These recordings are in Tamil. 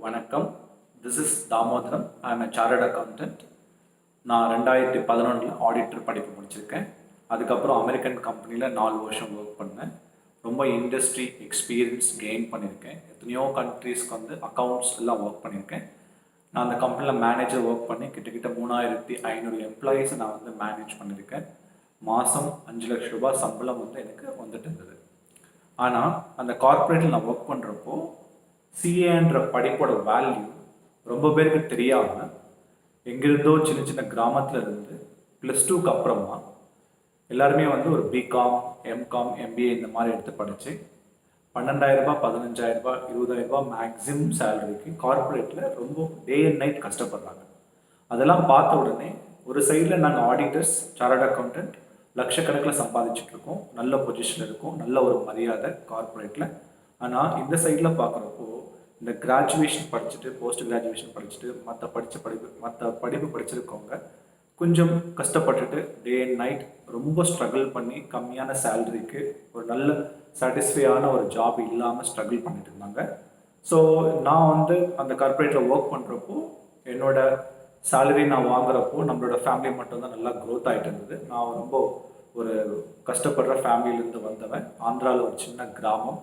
வணக்கம். This is Damodaram. I am a chartered accountant. நான் 2011 ஆடிட்டர் படிப்பு முடிச்சிருக்கேன். அதுக்கப்புறம் அமெரிக்கன் கம்பெனியில் 4 வருஷம் ஒர்க் பண்ணேன். ரொம்ப இண்டஸ்ட்ரி எக்ஸ்பீரியன்ஸ் கெயின் பண்ணியிருக்கேன். எத்தனையோ கண்ட்ரீஸ்க்கு அக்கௌண்ட்ஸ் எல்லாம் ஒர்க் பண்ணியிருக்கேன். நான் அந்த கம்பெனியில் மேனேஜர் ஒர்க் பண்ணி கிட்டத்தட்ட 3500 எம்ப்ளாயீஸை நான் மேனேஜ் பண்ணியிருக்கேன். மாதம் 5 லட்ச ரூபாய் சம்பளம் எனக்கு வந்துட்டு இருந்தது. ஆனால் அந்த கார்ப்பரேட்டில் நான் ஒர்க் பண்ணுறப்போ சிஏன்ற படிப்போட வேல்யூ ரொம்ப பேருக்கு தெரியாமல் எங்கிருந்தோ சின்ன சின்ன கிராமத்தில் இருந்து +2க்கு அப்புறமா எல்லாருமே ஒரு பிகாம், எம்காம், எம்பிஏ இந்த மாதிரி எடுத்து படித்து 12,000 ரூபாய், 15,000 ரூபாய், 20,000 ரூபாய் மேக்ஸிமம் சேலரிக்கு கார்ப்பரேட்டில் ரொம்ப டே அண்ட் நைட் கஷ்டப்படுறாங்க. அதெல்லாம் பார்த்த உடனே ஒரு சைடில் நாங்கள் ஆடிட்டர்ஸ், சார்ட்டர்ட் அக்கௌண்டன்ட் லட்சக்கணக்கில் சம்பாதிச்சுட்டு இருக்கோம், நல்ல பொசிஷனில் இருக்கும், நல்ல ஒரு மரியாதை கார்ப்பரேட்டில். ஆனால் இந்த சைடில் பார்க்குறப்போ இந்த கிராஜுவேஷன் படிச்சுட்டு, போஸ்ட் கிராஜுவேஷன் படிச்சுட்டு, மற்ற படிப்பு படிச்சிருக்கவங்க கொஞ்சம் கஷ்டப்பட்டுட்டு டே அண்ட் நைட் ரொம்ப ஸ்ட்ரகிள் பண்ணி கம்மியான சேலரிக்கு ஒரு நல்ல சாட்டிஸ்ஃபையான ஒரு ஜாப் இல்லாமல் ஸ்ட்ரகிள் பண்ணிட்டு இருந்தாங்க. ஸோ நான் அந்த கார்ப்பரேட்டில் ஒர்க் பண்ணுறப்போ என்னோட சேலரி நான் வாங்குறப்போ நம்மளோட ஃபேமிலி மட்டும்தான் நல்லா க்ரோத் ஆகிட்டு இருந்தது. நான் ரொம்ப ஒரு கஷ்டப்படுற ஃபேமிலியிலேருந்து வந்தவன். ஆந்திராவில் ஒரு சின்ன கிராமம்,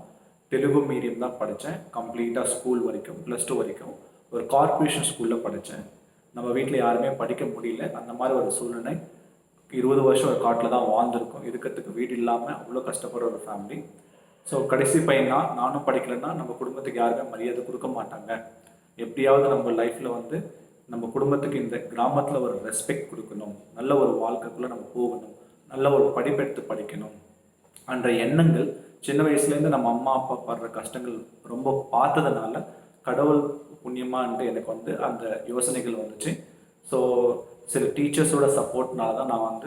தெலுங்கு மீடியம் தான் படித்தேன். கம்ப்ளீட்டாக ஸ்கூல் வரைக்கும், +2 வரைக்கும் ஒரு கார்ப்பரேஷன் ஸ்கூலில் படித்தேன். நம்ம வீட்டில் யாருமே படிக்க முடியல. அந்த மாதிரி ஒரு சூழ்நிலை. 20 வருஷம் ஒரு காட்டில் தான் வாழ்ந்துருக்கோம். இருக்கிறதுக்கு வீடு இல்லாமல் அவ்வளோ கஷ்டப்படுற ஒரு ஃபேமிலி. ஸோ கடைசி பையனா நானும் படிக்கலைன்னா நம்ம குடும்பத்துக்கு யாருமே மரியாதை கொடுக்க மாட்டாங்க. எப்படியாவது நம்ம லைஃப்பில் நம்ம குடும்பத்துக்கு இந்த கிராமத்தில் ஒரு ரெஸ்பெக்ட் கொடுக்கணும், நல்ல ஒரு வாழ்க்கைக்குள்ளே நம்ம போகணும், நல்ல ஒரு படிப்பெடுத்து படிக்கணும் என்ற எண்ணங்கள் சின்ன வயசுலேருந்து நம்ம அம்மா அப்பா படுற கஷ்டங்கள் ரொம்ப பார்த்ததுனால கடவுள் புண்ணியமான்ட்டு எனக்கு அந்த யோசனைகள் வந்துச்சு. ஸோ சில டீச்சர்ஸோட சப்போர்ட்னால தான் நான்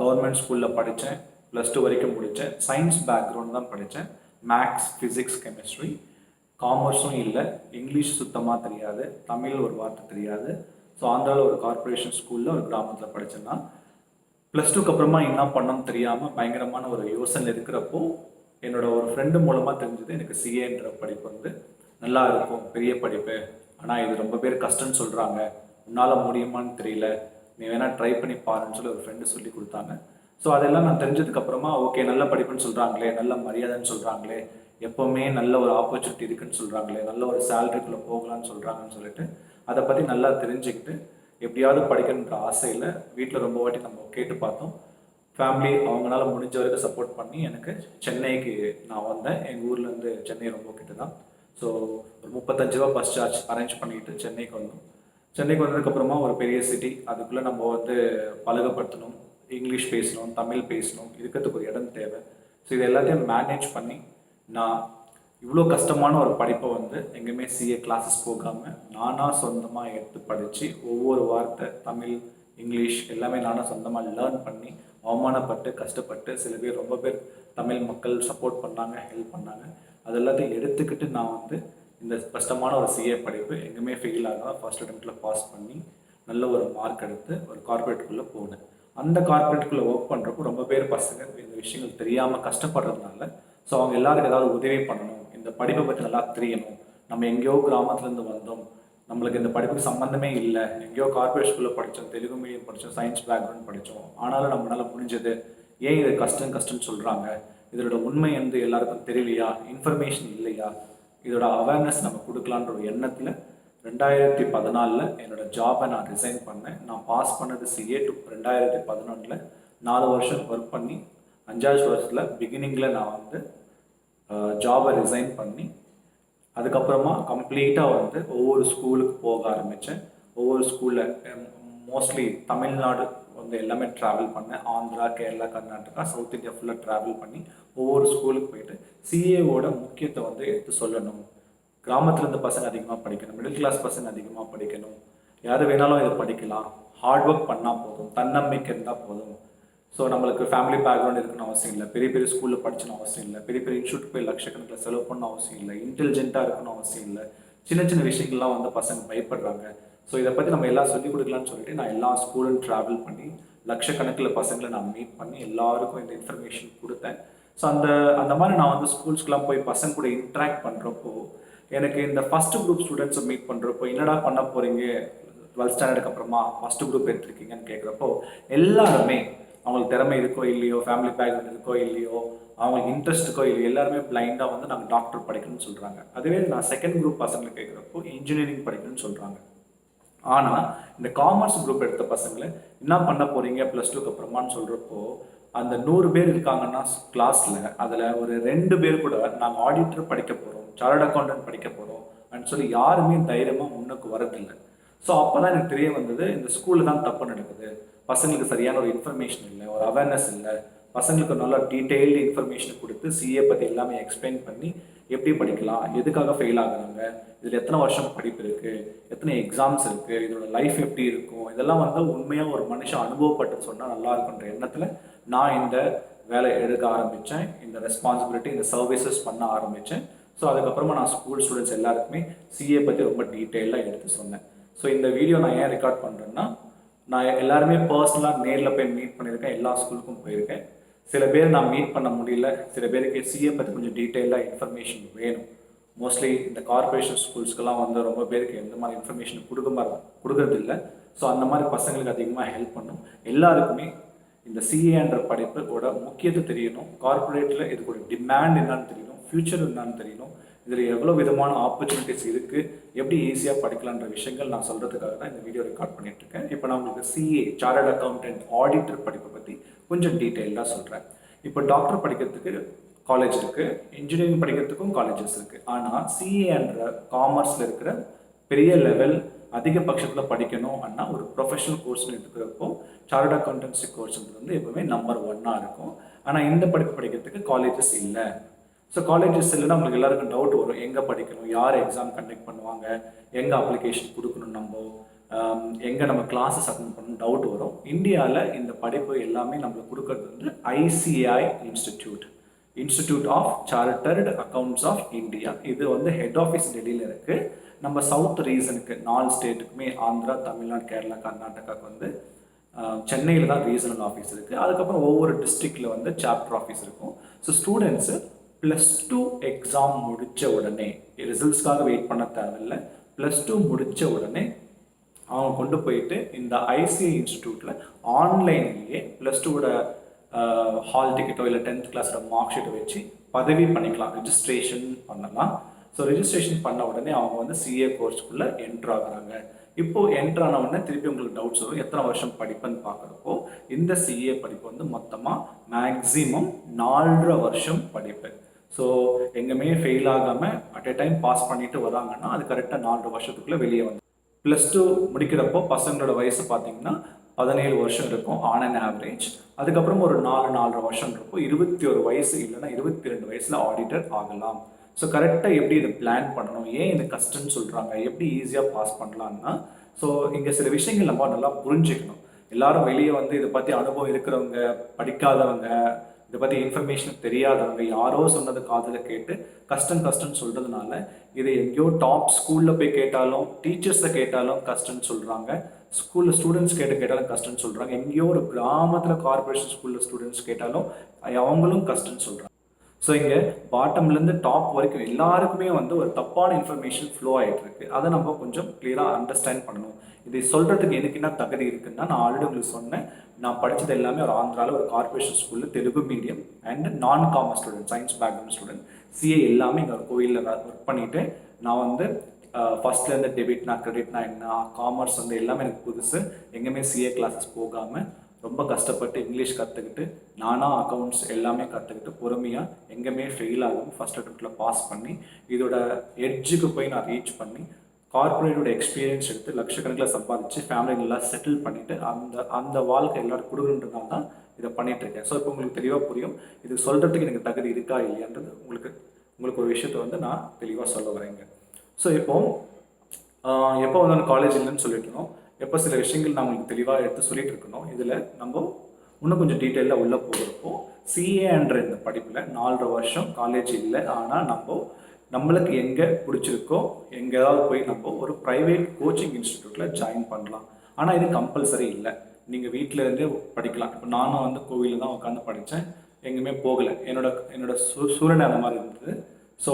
கவர்மெண்ட் ஸ்கூலில் படித்தேன். +2 வரைக்கும் முடித்தேன். சயின்ஸ் பேக்ரவுண்ட் தான் படித்தேன். Maths, physics, chemistry. காமர்ஸும் இல்லை, இங்கிலீஷ் சுத்தமாக தெரியாது, தமிழ் ஒரு வார்த்தை தெரியாது. ஸோ ஆந்திராவில் ஒரு கார்ப்பரேஷன் ஸ்கூலில் ஒரு கிராமத்தில் படித்தேன்னா +2க்கு அப்புறமா என்ன பண்ணணும்னு தெரியாமல் பயங்கரமான ஒரு யோசனை இருக்கிறப்போ என்னோட ஒரு ஃப்ரெண்டு மூலமாக தெரிஞ்சது எனக்கு சிஏன்ற படிப்பு நல்லா இருக்கும், பெரிய படிப்பு, ஆனால் இது ரொம்ப பேர் கஷ்டம்னு சொல்கிறாங்க, உன்னால் முடியுமான்னு தெரியல, நீ வேணால் ட்ரை பண்ணி பாருன்னு சொல்லி ஒரு ஃப்ரெண்டு சொல்லி கொடுத்தாங்க. ஸோ அதெல்லாம் நான் தெரிஞ்சதுக்கப்புறமா ஓகே, நல்ல படிப்புன்னு சொல்கிறாங்களே, நல்ல மரியாதைன்னு சொல்கிறாங்களே, எப்போவுமே நல்ல ஒரு ஆப்பர்ச்சுனிட்டி இருக்குன்னு சொல்கிறாங்களே, நல்ல ஒரு சேலரிக்குள்ளே போகலான்னு சொல்கிறாங்கன்னு சொல்லிட்டு அதை பற்றி நல்லா தெரிஞ்சுக்கிட்டு எப்படியாவது படிக்கணுன்ற ஆசையில் வீட்டில் ரொம்ப வாட்டி நம்ம கேட்டு பார்த்தோம். ஃபேமிலி அவங்களால முடிஞ்ச வரைக்கும் சப்போர்ட் பண்ணி எனக்கு சென்னைக்கு நான் வந்தேன். எங்கள் ஊர்லேருந்து சென்னை ரொம்ப கிட்ட தான். ஸோ ஒரு 35 ரூபா பஸ் சார்ஜ் அரேஞ்ச் பண்ணிக்கிட்டு சென்னைக்கு வந்தோம். சென்னைக்கு வந்ததுக்கப்புறமா ஒரு பெரிய சிட்டி, அதுக்குள்ளே நம்ம பழகப்படுத்தணும், இங்கிலீஷ் பேசணும், தமிழ் பேசணும், இருக்கிறதுக்கு ஒரு இடம் தேவை. ஸோ இது எல்லாத்தையும் மேனேஜ் பண்ணி நான் இவ்வளோ கஷ்டமான ஒரு படிப்பை எங்கேயுமே சிஏ கிளாஸஸ் போகாமல் நானாக சொந்தமாக எடுத்து படித்து ஒவ்வொரு வார்த்தை தமிழ், இங்கிலீஷ் எல்லாமே நானாக சொந்தமாக லேர்ன் பண்ணி அவமானப்பட்டு கஷ்டப்பட்டு சில பேர் ரொம்ப பேர் தமிழ் மக்கள் சப்போர்ட் பண்ணாங்க, ஹெல்ப் பண்ணாங்க. அது எல்லாத்தையும் எடுத்துக்கிட்டு நான் இந்த கஷ்டமான ஒரு சிஏ படிப்பு எங்கேயுமே ஃபெயில் ஆகாமல் ஃபர்ஸ்ட் அட்டெம்ப்டில் பாஸ் பண்ணி நல்ல ஒரு மார்க் எடுத்து ஒரு கார்ப்பரேட்டுக்குள்ளே போனேன். அந்த கார்ப்பரேட்டுக்குள்ளே ஒர்க் பண்ணுறப்போ ரொம்ப பேர் பசங்க இந்த விஷயங்கள் தெரியாமல் கஷ்டப்படுறதுனால ஸோ அவங்க எல்லாருக்கும் ஏதாவது உதவி பண்ணணும், இந்த படிப்பை பற்றி நல்லா தெரியணும், நம்ம எங்கேயோ கிராமத்துலேருந்து வந்தோம், நம்மளுக்கு இந்த படிப்புக்கு சம்மந்தமே இல்லை, எங்கேயோ கார்ப்பரேட் ஸ்கூலில் படித்தோம், தெலுங்கு மீடியம் படித்தோம், சயின்ஸ் பேக்ரவுண்ட் படித்தோம், ஆனாலும் நம்மளால் முடிஞ்சது, ஏன் இது கஷ்டம்னு சொல்கிறாங்க, இதோட உண்மை எல்லாருக்கும் தெரியலையா, இன்ஃபர்மேஷன் இல்லையா, இதோட அவேர்னஸ் நம்ம கொடுக்கலான்ற ஒரு எண்ணத்தில் 2014 என்னோடய ஜாபை நான் ரிசைன் பண்ணேன். நான் பாஸ் பண்ணது சிஏ 2011 4 வருஷம் ஒர்க் பண்ணி 5வது வருஷத்தில் பிகினிங்கில் நான் ஜாபை ரிசைன் பண்ணி அதுக்கப்புறமா கம்ப்ளீட்டாக ஒவ்வொரு ஸ்கூலுக்கு போக ஆரம்பித்தேன். ஒவ்வொரு ஸ்கூலில் மோஸ்ட்லி தமிழ்நாடு எல்லாமே ட்ராவல் பண்ணேன். ஆந்திரா, கேரளா, கர்நாடகா, சவுத் இந்தியா ஃபுல்லாக ட்ராவல் பண்ணி ஒவ்வொரு ஸ்கூலுக்கு போயிட்டு சிஏவோட முக்கியத்தை எடுத்து சொல்லணும். கிராமத்துலேருந்து பசங்க அதிகமாக படிக்கணும், மிடில் கிளாஸ் பசங்க அதிகமாக படிக்கணும், யார் வேணாலும் இதை படிக்கலாம், ஹார்ட் ஒர்க் பண்ணால் போதும், தன்னம்பிக்கை இருந்தால் போதும். ஸோ நம்மளுக்கு ஃபேமிலி பேக்ரவுண்ட் இருக்குன்னு அவசியம் இல்லை, பெரிய பெரிய ஸ்கூலில் படிச்சுன்னு அவசியம் இல்லை, பெரிய பெரிய இன்ஸ்டியூட் போய் லட்சக்கணக்கில் செலவு பண்ண அவசியம் இல்லை, இன்டெலிஜென்ட்டாக இருக்கணும் அவசியம் இல்லை, சின்ன சின்ன விஷயங்கள்லாம் பசங்க பயப்படுறாங்க. ஸோ இதை பற்றி நம்ம எல்லாம் சொல்லிக் கொடுக்கலான்னு சொல்லிட்டு நான் எல்லா ஸ்கூலும் ட்ராவல் பண்ணி லட்சக்கணக்கில் பசங்களை நான் மீட் பண்ணி எல்லாருக்கும் இந்த இன்ஃபர்மேஷன் கொடுத்தேன். ஸோ அந்த மாதிரி நான் ஸ்கூல்ஸ்க்கெலாம் போய் பசங்க கூட இன்ட்ராக்ட் பண்ணுறப்போ எனக்கு இந்த ஃபஸ்ட்டு குரூப் ஸ்டூடெண்ட்ஸை மீட் பண்ணுறப்போ என்னடா பண்ண போகிறீங்க 12th ஸ்டாண்டர்டுக்கு அப்புறமா ஃபஸ்ட்டு குரூப் எடுத்திருக்கீங்கன்னு கேட்குறப்போ எல்லாருமே அவங்களுக்கு திறமை இருக்கோ இல்லையோ, ஃபேமிலி பேக்ரவுண்ட் இருக்கோ இல்லையோ, அவங்களுக்கு இன்ட்ரெஸ்ட் இருக்கோ இல்லையோ, எல்லாருமே பிளைண்டாக வந்து நாங்கள் டாக்டர் படிக்கணும்னு சொல்கிறாங்க. அதுவே நான் செகண்ட் குரூப் பசங்களை கேட்குறப்போ இன்ஜினியரிங் படிக்கணும்னு சொல்கிறாங்க. ஆனால் இந்த காமர்ஸ் குரூப் எடுத்த பசங்களை என்ன பண்ண போகிறீங்க +2க்கு அப்புறமான்னு சொல்கிறப்போ, அந்த 100 பேர் இருக்காங்கன்னா கிளாஸில் அதில் ஒரு 2 பேர் கூட நாங்கள் ஆடிட்டர் படிக்க போகிறோம், சார்ட் அக்கௌண்டன்ட் படிக்க போகிறோம் அப்படின்னு சொல்லி யாருமே தைரியமாக முன்னுக்கு வரதில்லை. ஸோ அப்போ தான் எனக்கு தெரிய வந்தது, இந்த ஸ்கூலில் தான் தப்பு நடக்குது. பசங்களுக்கு சரியான ஒரு இன்ஃபர்மேஷன் இல்லை, ஒரு அவேர்னஸ் இல்லை. பசங்களுக்கு நல்லா டீட்டெயில்டு இன்ஃபர்மேஷன் கொடுத்து சிஏ பற்றி எல்லாமே எக்ஸ்பிளைன் பண்ணி எப்படி படிக்கலாம், எதுக்காக ஃபெயில் ஆகுறாங்க, இதில் எத்தனை வருஷம் படிப்பு இருக்குது, எத்தனை எக்ஸாம்ஸ் இருக்குது, இதோட லைஃப் எப்படி இருக்கும், இதெல்லாம் வந்து உண்மையாக ஒரு மனுஷன் அனுபவப்பட்டு சொன்னால் நல்லா இருக்குன்ற எண்ணத்தில் நான் இந்த வேலை எடுக்க ஆரம்பித்தேன். இந்த ரெஸ்பான்சிபிலிட்டி, இந்த சர்வீசஸ் பண்ண ஆரம்பித்தேன். ஸோ அதுக்கப்புறமா நான் ஸ்கூல் ஸ்டூடெண்ட்ஸ் எல்லாருக்குமே சிஏ பற்றி ரொம்ப டீட்டெயிலாக எடுத்து சொன்னேன். ஸோ இந்த வீடியோ நான் ஏன் ரெக்கார்ட் பண்ணுறேன்னா, நான் எல்லாருமே பர்சனலாக நேரில் போய் மீட் பண்ணியிருக்கேன், எல்லா ஸ்கூலுக்கும் போயிருக்கேன். சில பேர் நான் மீட் பண்ண முடியல, சில பேருக்கு சிஏ பற்றி கொஞ்சம் டீட்டெயிலாக இன்ஃபர்மேஷன் வேணும். மோஸ்ட்லி இந்த கார்பரேஷன் ஸ்கூல்ஸ்க்கெல்லாம் வந்து ரொம்ப பேருக்கு எந்த மாதிரி இன்ஃபர்மேஷன் கொடுக்கறதில்ல. ஸோ அந்த மாதிரி பசங்களுக்கு அதிகமாக ஹெல்ப் பண்ணும். எல்லாருக்குமே இந்த சிஏன்ற படிப்போட முக்கியத்துவம் தெரியணும், கார்பரேட்டில் இதுக்கு டிமாண்ட் என்னன்னு தெரியணும், ஃப்யூச்சர் என்னன்னு தெரியணும், இதில் எவ்வளோ விதமான ஆப்பர்ச்சுனிட்டிஸ் இருக்குது, எப்படி ஈஸியாக படிக்கலான்ற விஷயங்கள் நான் சொல்கிறதுக்காக தான் இந்த வீடியோ ரெக்கார்ட் பண்ணிகிட்ருக்கேன். இப்போ நான் உங்களுக்கு சிஏ சார்ட்டர்ட் அக்கௌண்டன்ட் ஆடிட்டர் படிப்பை பற்றி கொஞ்சம் டீட்டெயிலாக சொல்கிறேன். இப்போ டாக்டர் படிக்கிறதுக்கு காலேஜ் இருக்குது, இன்ஜினியரிங் படிக்கிறதுக்கும் காலேஜஸ் இருக்குது. ஆனால் சிஏன்ற காமர்ஸில் இருக்கிற பெரிய லெவல் அதிகபட்சத்தில் படிக்கணும் அப்படின்னா ஒரு ப்ரொஃபஷனல் கோர்ஸ்னு எடுத்துக்கிறப்போ சார்ட்டர்ட் அக்கௌண்டன்சி கோர்ஸ்ன்றது வந்து எப்பவுமே நம்பர் 1 இருக்கும். ஆனால் இந்த படிப்பு படிக்கிறதுக்கு காலேஜஸ் இல்லை. ஸோ காலேஜஸ் இல்லைன்னா உங்களுக்கு எல்லாருக்கும் டவுட் வரும், எங்கே படிக்கணும், யார் எக்ஸாம் கண்டக்ட் பண்ணுவாங்க, எங்கே அப்ளிகேஷன் கொடுக்கணும், எங்கே நம்ம கிளாஸஸ் அட்டெண்ட் பண்ணணும் டவுட் வரும். இந்தியாவில் இந்த படிப்பு எல்லாமே நம்மளுக்கு கொடுக்கறது வந்து ICAI institute of chartered accounts of India. இது வந்து ஹெட் ஆஃபீஸ் டெல்லியில் இருக்குது. நம்ம சவுத் ரீசனுக்கு 4 ஸ்டேட்டுக்குமே, ஆந்திரா, தமிழ்நாடு, கேரளா, கர்நாடகாவுக்கு வந்து சென்னையில் தான் ரீஜனல் ஆஃபீஸ் இருக்குது. அதுக்கப்புறம் ஒவ்வொரு டிஸ்ட்ரிக்டில் வந்து சாப்டர் ஆஃபீஸ் இருக்கும். ஸோ ஸ்டூடெண்ட்ஸு +2 எக்ஸாம் முடித்த உடனே, ரிசல்ட்ஸ்க்காக வெயிட் பண்ண தேவையில்லை, +2 முடித்த உடனே அவங்க கொண்டு போயிட்டு இந்த ICAI இன்ஸ்டிடியூட்டில் ஆன்லைன்லேயே +2வோட ஹால் டிக்கெட்டோ இல்லை 10th கிளாஸோட மார்க் ஷீட்டை வச்சு பதவி பண்ணிக்கலாம், ரெஜிஸ்ட்ரேஷன் பண்ணலாம். ஸோ ரெஜிஸ்ட்ரேஷன் பண்ண உடனே அவங்க வந்து சிஏ கோர்ஸ்க்குள்ளே என்ட்ரு ஆகுறாங்க. இப்போது என்ட்ரு ஆன உடனே திருப்பி உங்களுக்கு டவுட்ஸ் வரும், எத்தனை வருஷம் படிப்புன்னு பார்க்குறப்போ இந்த சிஏ படிப்பு வந்து மொத்தமாக மேக்ஸிமம் 4.5 வருஷம் படிப்பு. ஸோ எங்கேயுமே ஃபெயில் ஆகாமல் அட் எ டைம் பாஸ் பண்ணிட்டு வராங்கன்னா அது கரெக்டாக 4.5 வருஷத்துக்குள்ளே வெளியே வந்து +2 முடிக்கிறப்போ பசங்களோட வயசு பார்த்தீங்கன்னா 17 வருஷம் இருக்கும் ஆன் அண்ட் ஆவரேஜ். அதுக்கப்புறம் ஒரு 4.5 வருஷம் இருக்கும் 21 வயசு இல்லைன்னா 22 வயசில் ஆடிட்டர் ஆகலாம். ஸோ கரெக்டாக எப்படி இதை பிளான் பண்ணணும், ஏன் இது கஷ்டம்னு சொல்கிறாங்க, எப்படி ஈஸியாக பாஸ் பண்ணலான்னா, ஸோ இங்கே சில விஷயங்கள் நம்ம நல்லா புரிஞ்சுக்கணும். எல்லாரும் வெளியே வந்து இதை பற்றி அனுபவம் இருக்கிறவங்க, படிக்காதவங்க, இதை பற்றி இன்ஃபர்மேஷன் தெரியாதவங்க யாரோ சொன்னது காதில் கேட்டு கஷ்டம்னு சொல்கிறதுனால இதை எங்கேயோ டாப் ஸ்கூலில் போய் கேட்டாலும், டீச்சர்ஸை கேட்டாலும் கஷ்டம்னு சொல்கிறாங்க, ஸ்கூலில் ஸ்டூடெண்ட்ஸ் கேட்டாலும் கஷ்டம்னு சொல்கிறாங்க, எங்கேயோ ஒரு கிராமத்தில் கார்பரேஷன் ஸ்கூலில் ஸ்டூடெண்ட்ஸ் கேட்டாலும் அவங்களும் கஷ்டம்னு சொல்கிறாங்க. ஸோ இங்கே பாட்டம்லேருந்து டாப் வரைக்கும் எல்லாருக்குமே வந்து ஒரு தப்பான இன்ஃபர்மேஷன் ஃப்ளோ ஆகிட்டு இருக்கு. அதை நம்ம கொஞ்சம் கிளியராக அண்டர்ஸ்டாண்ட் பண்ணணும். இதை சொல்கிறதுக்கு எனக்கு என்ன தகுதி இருக்குன்னா, நான் ஆல்ரெடி உங்களுக்கு சொன்னேன், நான் படித்தது எல்லாமே ஒரு ஆந்திராவில் ஒரு கார்பரேஷன் ஸ்கூலில் தெலுங்கு மீடியம் அண்ட் நான் commerce student, science background student. CA எல்லாமே இங்கே ஒரு கோயிலில் ஒர்க் பண்ணிவிட்டு நான் வந்து ஃபஸ்ட்லேருந்து டெபிட்னா கிரெடிட்னா என்ன, காமர்ஸ் வந்து எல்லாமே எனக்கு புதுசு. எங்கேயுமே சிஏ கிளாஸஸ் போகாமல் ரொம்ப கஷ்டப்பட்டு இங்கிலீஷ் கற்றுக்கிட்டு நானாக அக்கௌண்ட்ஸ் எல்லாமே கற்றுக்கிட்டு பொறுமையாக எங்கேயுமே ஃபெயில் ஆகாமல் ஃபஸ்ட் அட்டெம்ப்டில் பாஸ் பண்ணி இதோட எட்ஜுக்கு போய் நான் ரீச் பண்ணி கார்பரேட்டோட எக்ஸ்பீரியன்ஸ் எடுத்து லட்சக்கணக்கில் சம்பாதிச்சு ஃபேமிலி நல்லா செட்டில் பண்ணிவிட்டு அந்த வாழ்க்கை எல்லோரும் கொடுக்குன்றதுனால தான் இதை பண்ணிகிட்ருக்கேன். ஸோ இப்போ உங்களுக்கு தெளிவாக புரியும் இது சொல்கிறதுக்கு எனக்கு தகுதி இருக்கா இல்லையான்றது உங்களுக்கு ஒரு விஷயத்தை வந்து நான் தெளிவாக சொல்ல வரேங்க. ஸோ எப்போ வந்து நான் காலேஜ் இல்லைன்னு சொல்லிட்டுருந்தோம், எப்போ சில விஷயங்கள் நான் உங்களுக்கு தெளிவாக எடுத்து சொல்லிட்டு இருக்கணும். இதில் நம்ம இன்னும் கொஞ்சம் டீட்டெயிலாக உள்ளே போகிறப்போ சிஏன்ற இந்த படிப்பில் 4.5 வருஷம் காலேஜ் இல்லை. ஆனால் நம்மளுக்கு எங்கே பிடிச்சிருக்கோ எங்கேயாவது போய் நம்ம ஒரு ப்ரைவேட் கோச்சிங் இன்ஸ்டிடியூட்டில் ஜாயின் பண்ணலாம். ஆனால் இது கம்பல்சரி இல்லை, நீங்கள் வீட்டிலேருந்தே படிக்கலாம். இப்போ நானும் வந்து கோவிலில் தான் உட்காந்து படித்தேன், எங்கேயுமே போகலை. என்னோட சூழ்நிலை அந்த மாதிரி இருந்தது. ஸோ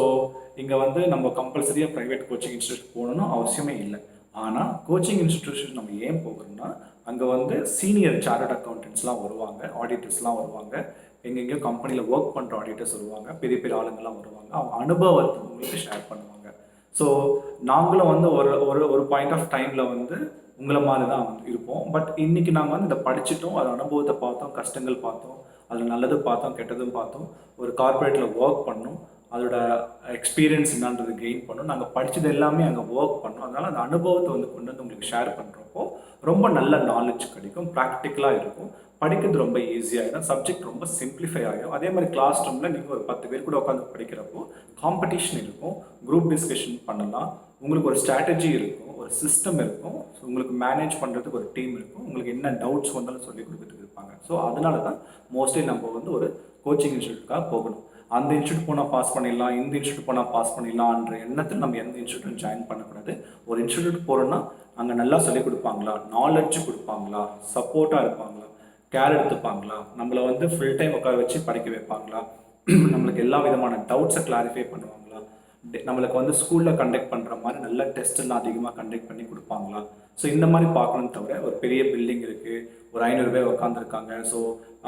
இங்கே வந்து நம்ம கம்பல்சரியாக ப்ரைவேட் கோச்சிங் இன்ஸ்டியூட் போகணும்னு அவசியமே இல்லை. ஆனால் கோச்சிங் இன்ஸ்டிடியூஷன் நம்ம ஏன் போகிறோம்னா, அங்கே வந்து சீனியர் சார்ட்டர்ட் அக்கௌண்டன்ட்ஸ்லாம் வருவாங்க, ஆடிட்டர்ஸ்லாம் வருவாங்க, எங்கெங்கேயோ கம்பெனியில் ஒர்க் பண்ணுற ஆடிட்டர்ஸ் வருவாங்க, பெரிய பெரிய ஆளுங்கள்லாம் வருவாங்க. அவங்க அனுபவத்தை உங்களுக்கு ஷேர் பண்ணுவாங்க. ஸோ நாங்களும் வந்து ஒரு ஒரு ஒரு பாயிண்ட் ஆஃப் டைமில் வந்து உங்களை மாதிரி தான் இருப்போம். பட் இன்றைக்கி நாங்கள் வந்து இதை படிச்சுட்டோம், அது அனுபவத்தை பார்த்தோம், கஷ்டங்கள் பார்த்தோம், அதில் நல்லது பார்த்தோம், கெட்டதும் பார்த்தோம், ஒரு கார்பரேட்டில் ஒர்க் பண்ணோம், அதோட எக்ஸ்பீரியன்ஸ் என்னன்றது கெயின் பண்ணோம், நாங்கள் படித்தது எல்லாமே அங்கே ஒர்க் பண்ணோம். அதனால் அந்த அனுபவத்தை வந்து கொண்டு வந்து உங்களுக்கு ஷேர் பண்ணுறப்போ ரொம்ப நல்ல நாலேஜ் கிடைக்கும், ப்ராக்டிக்கலாக இருக்கும், படிக்கிறது ரொம்ப ஈஸியாகிடும், சப்ஜெக்ட் ரொம்ப சிம்பிளிஃபை ஆகிடும். அதே மாதிரி கிளாஸ் ரூமில் நீங்கள் ஒரு 10 பேர் கூட உட்காந்து படிக்கிறப்போ காம்படிஷன் இருக்கும், குரூப் டிஸ்கஷன் பண்ணலாம், உங்களுக்கு ஒரு ஸ்ட்ராட்டஜி இருக்கும், ஒரு சிஸ்டம் இருக்கும், ஸோ உங்களுக்கு மேனேஜ் பண்ணுறதுக்கு ஒரு டீம் இருக்கும், உங்களுக்கு என்ன டவுட்ஸ் வந்தாலும் சொல்லி கொடுத்துட்டு இருப்பாங்க. ஸோ அதனால தான் மோஸ்ட்லி நம்ம வந்து ஒரு கோச்சிங் இன்ஸ்டியூட்டுக்காக போகணும். அந்த இன்ஸ்டியூட் போனால் பாஸ் பண்ணிடலாம், இந்த இன்ஸ்டியூட் போனால் பாஸ் பண்ணிடலான்ற எண்ணத்தில் நம்ம எந்த இன்ஸ்டியூட்டும் ஜாயின் பண்ணக்கூடாது. ஒரு இன்ஸ்டியூட் போகிறோன்னா அங்கே நல்லா சொல்லிக் கொடுப்பாங்களா, நாலேஜ் கொடுப்பாங்களா, சப்போர்ட்டாக இருப்பாங்களா, கேர் எடுத்துப்பாங்களா, நம்மளை வந்து ஃபுல் டைம் உட்கார வச்சு படிக்க வைப்பாங்களா, நம்மளுக்கு எல்லா விதமான டவுட்ஸை கிளாரிஃபை பண்ணுவாங்களா, நம்மளுக்கு வந்து ஸ்கூலில் கண்டக்ட் பண்ணுற மாதிரி நல்ல டெஸ்ட்லாம் அதிகமாக கண்டக்ட் பண்ணி கொடுப்பாங்களா. ஸோ இந்த மாதிரி பார்க்கணுன்னு தவிர ஒரு பெரிய பில்டிங் இருக்குது, ஒரு 500 பேர் உட்காந்துருக்காங்க, ஸோ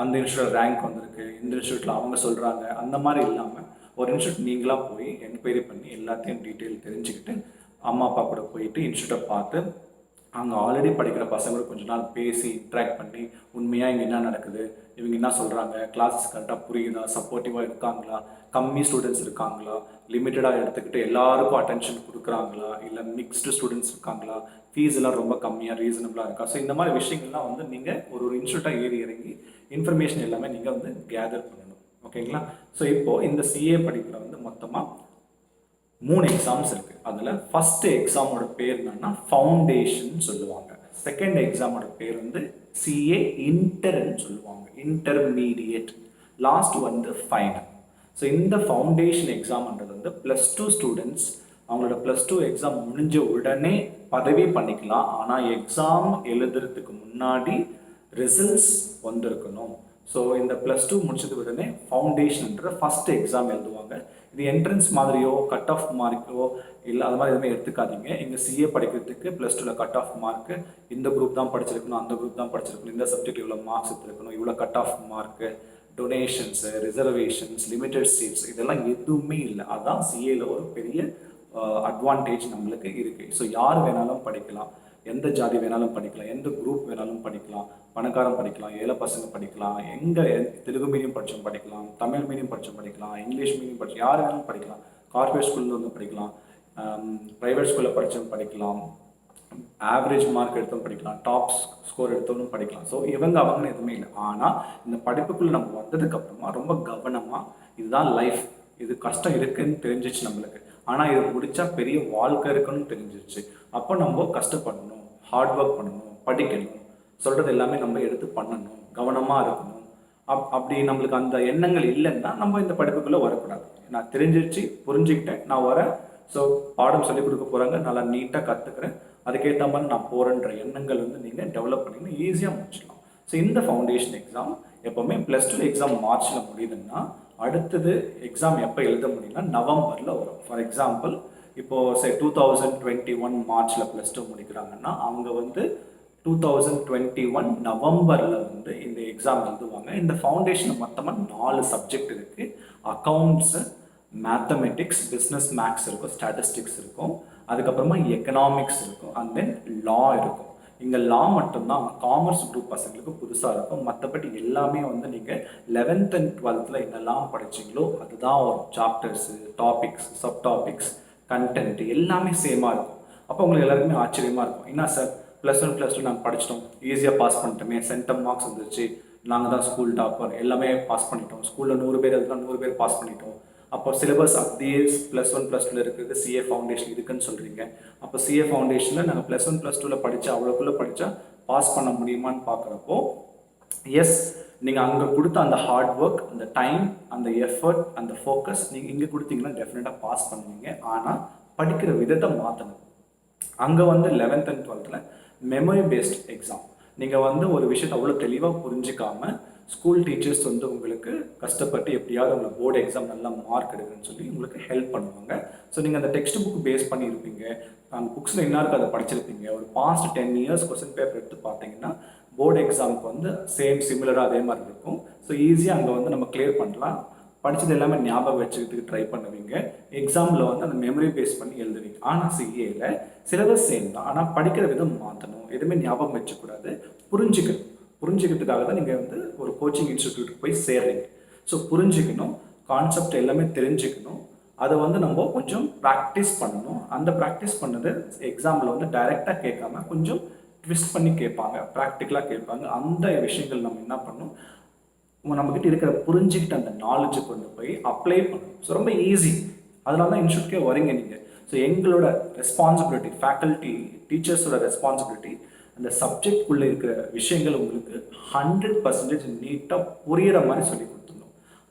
அந்த இன்ஸ்டியூட் ரேங்க் வந்திருக்கு, இந்த இன்ஸ்டியூட்டில் அவங்க சொல்கிறாங்க, அந்த மாதிரி இல்லாமல் ஒரு இன்ஸ்டியூட் நீங்களாக போய் என்கொயரி பண்ணி எல்லாத்தையும் டீட்டெயில் தெரிஞ்சுக்கிட்டு அம்மா அப்பா கூட போயிட்டு இன்ஸ்டியூட்டை பார்த்து அங்கே ஆல்ரெடி படிக்கிற பசங்களோட கொஞ்ச நாள் பேசி இன்ட்ராக்ட் பண்ணி உண்மையாக இங்கே என்ன நடக்குது, இவங்க என்ன சொல்கிறாங்க, கிளாஸஸ் கரெக்டாக புரியுதா, சப்போர்ட்டிவாக இருக்காங்களா, கம்மி ஸ்டூடெண்ட்ஸ் இருக்காங்களா, லிமிட்டடாக எடுத்துக்கிட்டு எல்லாருக்கும் அட்டென்ஷன் கொடுக்குறாங்களா, இல்லை மிக்ஸ்டு ஸ்டூடெண்ட்ஸ் இருக்காங்களா, ஃபீஸ் எல்லாம் ரொம்ப கம்மியாக ரீசனபிளாக இருக்கா. ஸோ இந்த மாதிரி விஷயங்கள்லாம் வந்து நீங்கள் ஒரு ஒரு இன்ஸ்டியூட்டாக ஏறி இறங்கி இன்ஃபர்மேஷன் எல்லாமே நீங்கள் வந்து கேதர் பண்ணணும். ஓகேங்களா. ஸோ இப்போது இந்த சிஏ படிப்பில் வந்து மொத்தமாக 3 எக்ஸாம்ஸ் இருக்குது. அதில் ஃபஸ்ட்டு எக்ஸாமோட பேர் என்னன்னா ஃபவுண்டேஷன் சொல்லுவாங்க, செகண்ட் எக்ஸாமோட பேர் வந்து சிஏ இன்டர்ன்னு சொல்லுவாங்க, இன்டர்மீடியேட், லாஸ்ட் வந்து ஃபைனல். ஸோ இந்த ஃபவுண்டேஷன் எக்ஸாம்ன்றது வந்து +2 ஸ்டூடெண்ட்ஸ் அவங்களோட +2 எக்ஸாம் முடிஞ்ச உடனே பதவி பண்ணிக்கலாம். ஆனால் எக்ஸாம் எழுதுறதுக்கு முன்னாடி ரிசல்ட்ஸ் வந்திருக்கணும். ஸோ இந்த +2 முடிச்சது உடனே ஃபவுண்டேஷன்ன்ற ஃபஸ்ட்டு எக்ஸாம் எழுதுவாங்க. இது என்ட்ரன்ஸ் மாதிரியோ கட் ஆஃப் மார்க்கோ இல்லை அது மாதிரி எதுவுமே எடுத்துக்காதீங்க. இங்கே சிஏ படிக்கிறதுக்கு +2ல் கட் ஆஃப் மார்க்கு, இந்த குரூப் தான் படிச்சிருக்கணும், அந்த குரூப் தான் படிச்சிருக்கணும், இந்த சப்ஜெக்ட் இவ்வளோ மார்க்ஸ் எடுத்துருக்கணும், இவ்வளோ cut off mark, donations, reservations, limited seeds இதெல்லாம் எதுவுமே இல்லை. அதுதான் சிஏல ஒரு பெரிய அட்வான்டேஜ் நம்மளுக்கு இருக்குது. ஸோ யார் வேணாலும் படிக்கலாம், எந்த ஜாதி வேணாலும் படிக்கலாம், எந்த குரூப் வேணாலும் படிக்கலாம், பணக்காரன் படிக்கலாம், ஏழை பசங்க படிக்கலாம், எங்கே தெலுங்கு மீடியம் படித்தவங்க படிக்கலாம், தமிழ் மீடியம் படித்தவங்க படிக்கலாம், இங்கிலீஷ் மீடியம் படிச்சு யார் வேணாலும் படிக்கலாம், கார்பரேட் ஸ்கூலில் வந்து படிக்கலாம், ப்ரைவேட் ஸ்கூலில் படித்தவங்க படிக்கலாம், ஆவரேஜ் மார்க் எடுத்தவங்க படிக்கலாம், டாப் ஸ்கோர் எடுத்தவங்களும் படிக்கலாம். ஸோ இவங்க அவங்கன்னு எதுவுமே இல்லை. ஆனால் இந்த படிப்புக்குள்ளே நம்ம வந்ததுக்கப்புறமா ரொம்ப கவனமாக இதுதான் லைஃப், இது கஷ்டம் இருக்குதுன்னு தெரிஞ்சிச்சு நம்மளுக்கு. ஆனால் இது முடித்தா பெரிய வாழ்க்கை இருக்குன்னு தெரிஞ்சிருச்சு. அப்போ நம்ம கஷ்டப்படணும், ஹார்ட் ஒர்க் பண்ணணும், படிக்கணும், சொல்கிறது எல்லாமே நம்ம எடுத்து பண்ணணும், கவனமாக இருக்கணும். அப்படி நம்மளுக்கு அந்த எண்ணங்கள் இல்லைன்னா நம்ம இந்த படிப்புக்குள்ளே வரக்கூடாது. நான் தெரிஞ்சிருச்சு, புரிஞ்சுக்கிட்டேன், நான் வரேன், ஸோ பாடம் சொல்லிக் கொடுக்க போகிறாங்க, நல்லா நீட்டாக கற்றுக்கிறேன், அதுக்கேற்ற மாதிரி நான் போகிறேன்ற எண்ணங்கள் வந்து நீங்கள் டெவலப் பண்ணிங்கன்னா ஈஸியாக முடிச்சிடலாம். ஸோ இந்த ஃபவுண்டேஷன் எக்ஸாம் எப்போவுமே +2 எக்ஸாம் மார்ச்சில் முடியுதுன்னா அடுத்தது எக்ஸாம் எப்போ எழுத முடியும்னா நவம்பரில் வரும். ஃபார் எக்ஸாம்பிள் இப்போது 2021 மார்ச்சில் +2 முடிக்கிறாங்கன்னா அவங்க வந்து 2021 நவம்பரில் வந்து இந்த எக்ஸாம் எழுதுவாங்க. இந்த ஃபவுண்டேஷனில் மொத்தமாக 4 சப்ஜெக்ட் இருக்குது. அக்கௌண்ட்ஸு, மேத்தமெட்டிக்ஸ், பிஸ்னஸ் மேக்ஸ் இருக்கும், ஸ்டாட்டிஸ்டிக்ஸ் இருக்கும், அதுக்கப்புறமா எக்கனாமிக்ஸ் இருக்கும், அண்ட் தென் லா இருக்கும். இங்கே லா மட்டும்தான் காமர்ஸ் குரூப் பசங்களுக்கு புதுசாக இருக்கும். மற்றபடி எல்லாமே வந்து நீங்கள் 11th and 12th என்னெல்லாம் படிச்சிங்களோ அதுதான் வரும். Chapters, topics, sub topics, content எல்லாமே சேமாக இருக்கும். அப்போ உங்களுக்கு எல்லாருக்குமே ஆச்சரியமாக இருக்கும், என்ன சார் +1 நாங்கள் படிச்சிட்டோம், ஈஸியாக பாஸ் பண்ணிட்டோமே, சென்டம் மார்க்ஸ் வந்துருச்சு, நாங்கள் தான் ஸ்கூல் டாப்பர், எல்லாமே பாஸ் பண்ணிட்டோம், ஸ்கூலில் 100 பேர் அதுதான் 100 பேர் பாஸ் பண்ணிட்டோம். அப்போ சிலபஸ் அப்படியே +1 +2 இருக்குது, சிஏ ஃபவுண்டேஷன் இருக்குதுன்னு சொல்கிறீங்க. அப்போ சிஏ ஃபவுண்டேஷனில் நாங்கள் +1 +2 படித்தா அவ்வளோக்குள்ளே படித்தா பாஸ் பண்ண முடியுமான்னு பார்க்குறப்போ எஸ், நீங்கள் அங்கே கொடுத்த அந்த ஹார்ட் ஒர்க், அந்த டைம், அந்த எஃபர்ட், அந்த ஃபோக்கஸ் நீங்கள் இங்கே கொடுத்தீங்கன்னா டெஃபினட்டாக பாஸ் பண்ணுவீங்க. ஆனால் படிக்கிற விதத்தை மாற்றணும். அங்கே வந்து 11th and 12th memory paste exam. நீங்கள் வந்து ஒரு விஷயத்தை அவ்வளோ தெளிவாக புரிஞ்சிக்காமல் ஸ்கூல் டீச்சர்ஸ் வந்து உங்களுக்கு கஷ்டப்பட்டு எப்படியாவது உங்களுக்கு போர்டு எக்ஸாம் நல்லா மார்க் எடுக்கணும்னு சொல்லி உங்களுக்கு ஹெல்ப் பண்ணுவாங்க. ஸோ நீங்கள் அந்த டெக்ஸ்ட் புக் பேஸ் பண்ணி இருப்பீங்க, அந்த புக்ஸில் என்ன இருக்கோ அதை படிச்சிருப்பீங்க. ஒரு பாஸ்ட் 10 இயர்ஸ் கொஸ்டின் பேப்பர் எடுத்து பார்த்தீங்கன்னா போர்டு எக்ஸாமுக்கு வந்து சிமிலராக அதே மாதிரி இருக்கும். ஸோ ஈஸியாக அங்கே வந்து நம்ம கிளியர் பண்ணலாம். படித்தது எல்லாமே ஞாபகம் வச்சுக்கிறதுக்கு ட்ரை பண்ணுவீங்க. எக்ஸாமில் வந்து அந்த மெமரி பேஸ் பண்ணி எழுதுவீங்க. ஆனால் சிஏல சிலபஸ் சேம் தான், ஆனால் படிக்கிற விதம் மாற்றணும். எதுவுமே ஞாபகம் வச்சுக்கூடாது, புரிஞ்சுக்கிறதுக்காக தான் நீங்கள் வந்து ஒரு கோச்சிங் இன்ஸ்டிடியூட்டுக்கு போய் சேர்றீங்க. ஸோ புரிஞ்சுக்கணும், கான்செப்ட் எல்லாமே தெரிஞ்சுக்கணும். அதை வந்து நம்ம கொஞ்சம் ப்ராக்டிஸ் பண்ணணும். அந்த ப்ராக்டிஸ் பண்ணது எக்ஸாமில் வந்து டைரெக்டாக கேட்காம கொஞ்சம் ட்விஸ்ட் பண்ணி கேட்பாங்க, ப்ராக்டிக்கலாக கேட்பாங்க. அந்த விஷயங்கள் நம்ம என்ன பண்ணணும், நம்மக்கிட்ட இருக்கிற புரிஞ்சுக்கிட்ட அந்த நாலேஜை கொண்டு போய் அப்ளை பண்ணணும். ஸோ ரொம்ப ஈஸி. அதனால தான் இன்ஸ்டியூட்கே வரீங்க நீங்கள். ஸோ எங்களோட ரெஸ்பான்சிபிலிட்டி, ஃபேக்கல்ட்டி டீச்சர்ஸோட ரெஸ்பான்சிபிலிட்டி, அந்த சப்ஜெக்ட்குள்ளே இருக்கிற விஷயங்கள் உங்களுக்கு 100% நீட்டாக புரிகிற மாதிரி சொல்லி கொடுத்துடணும்.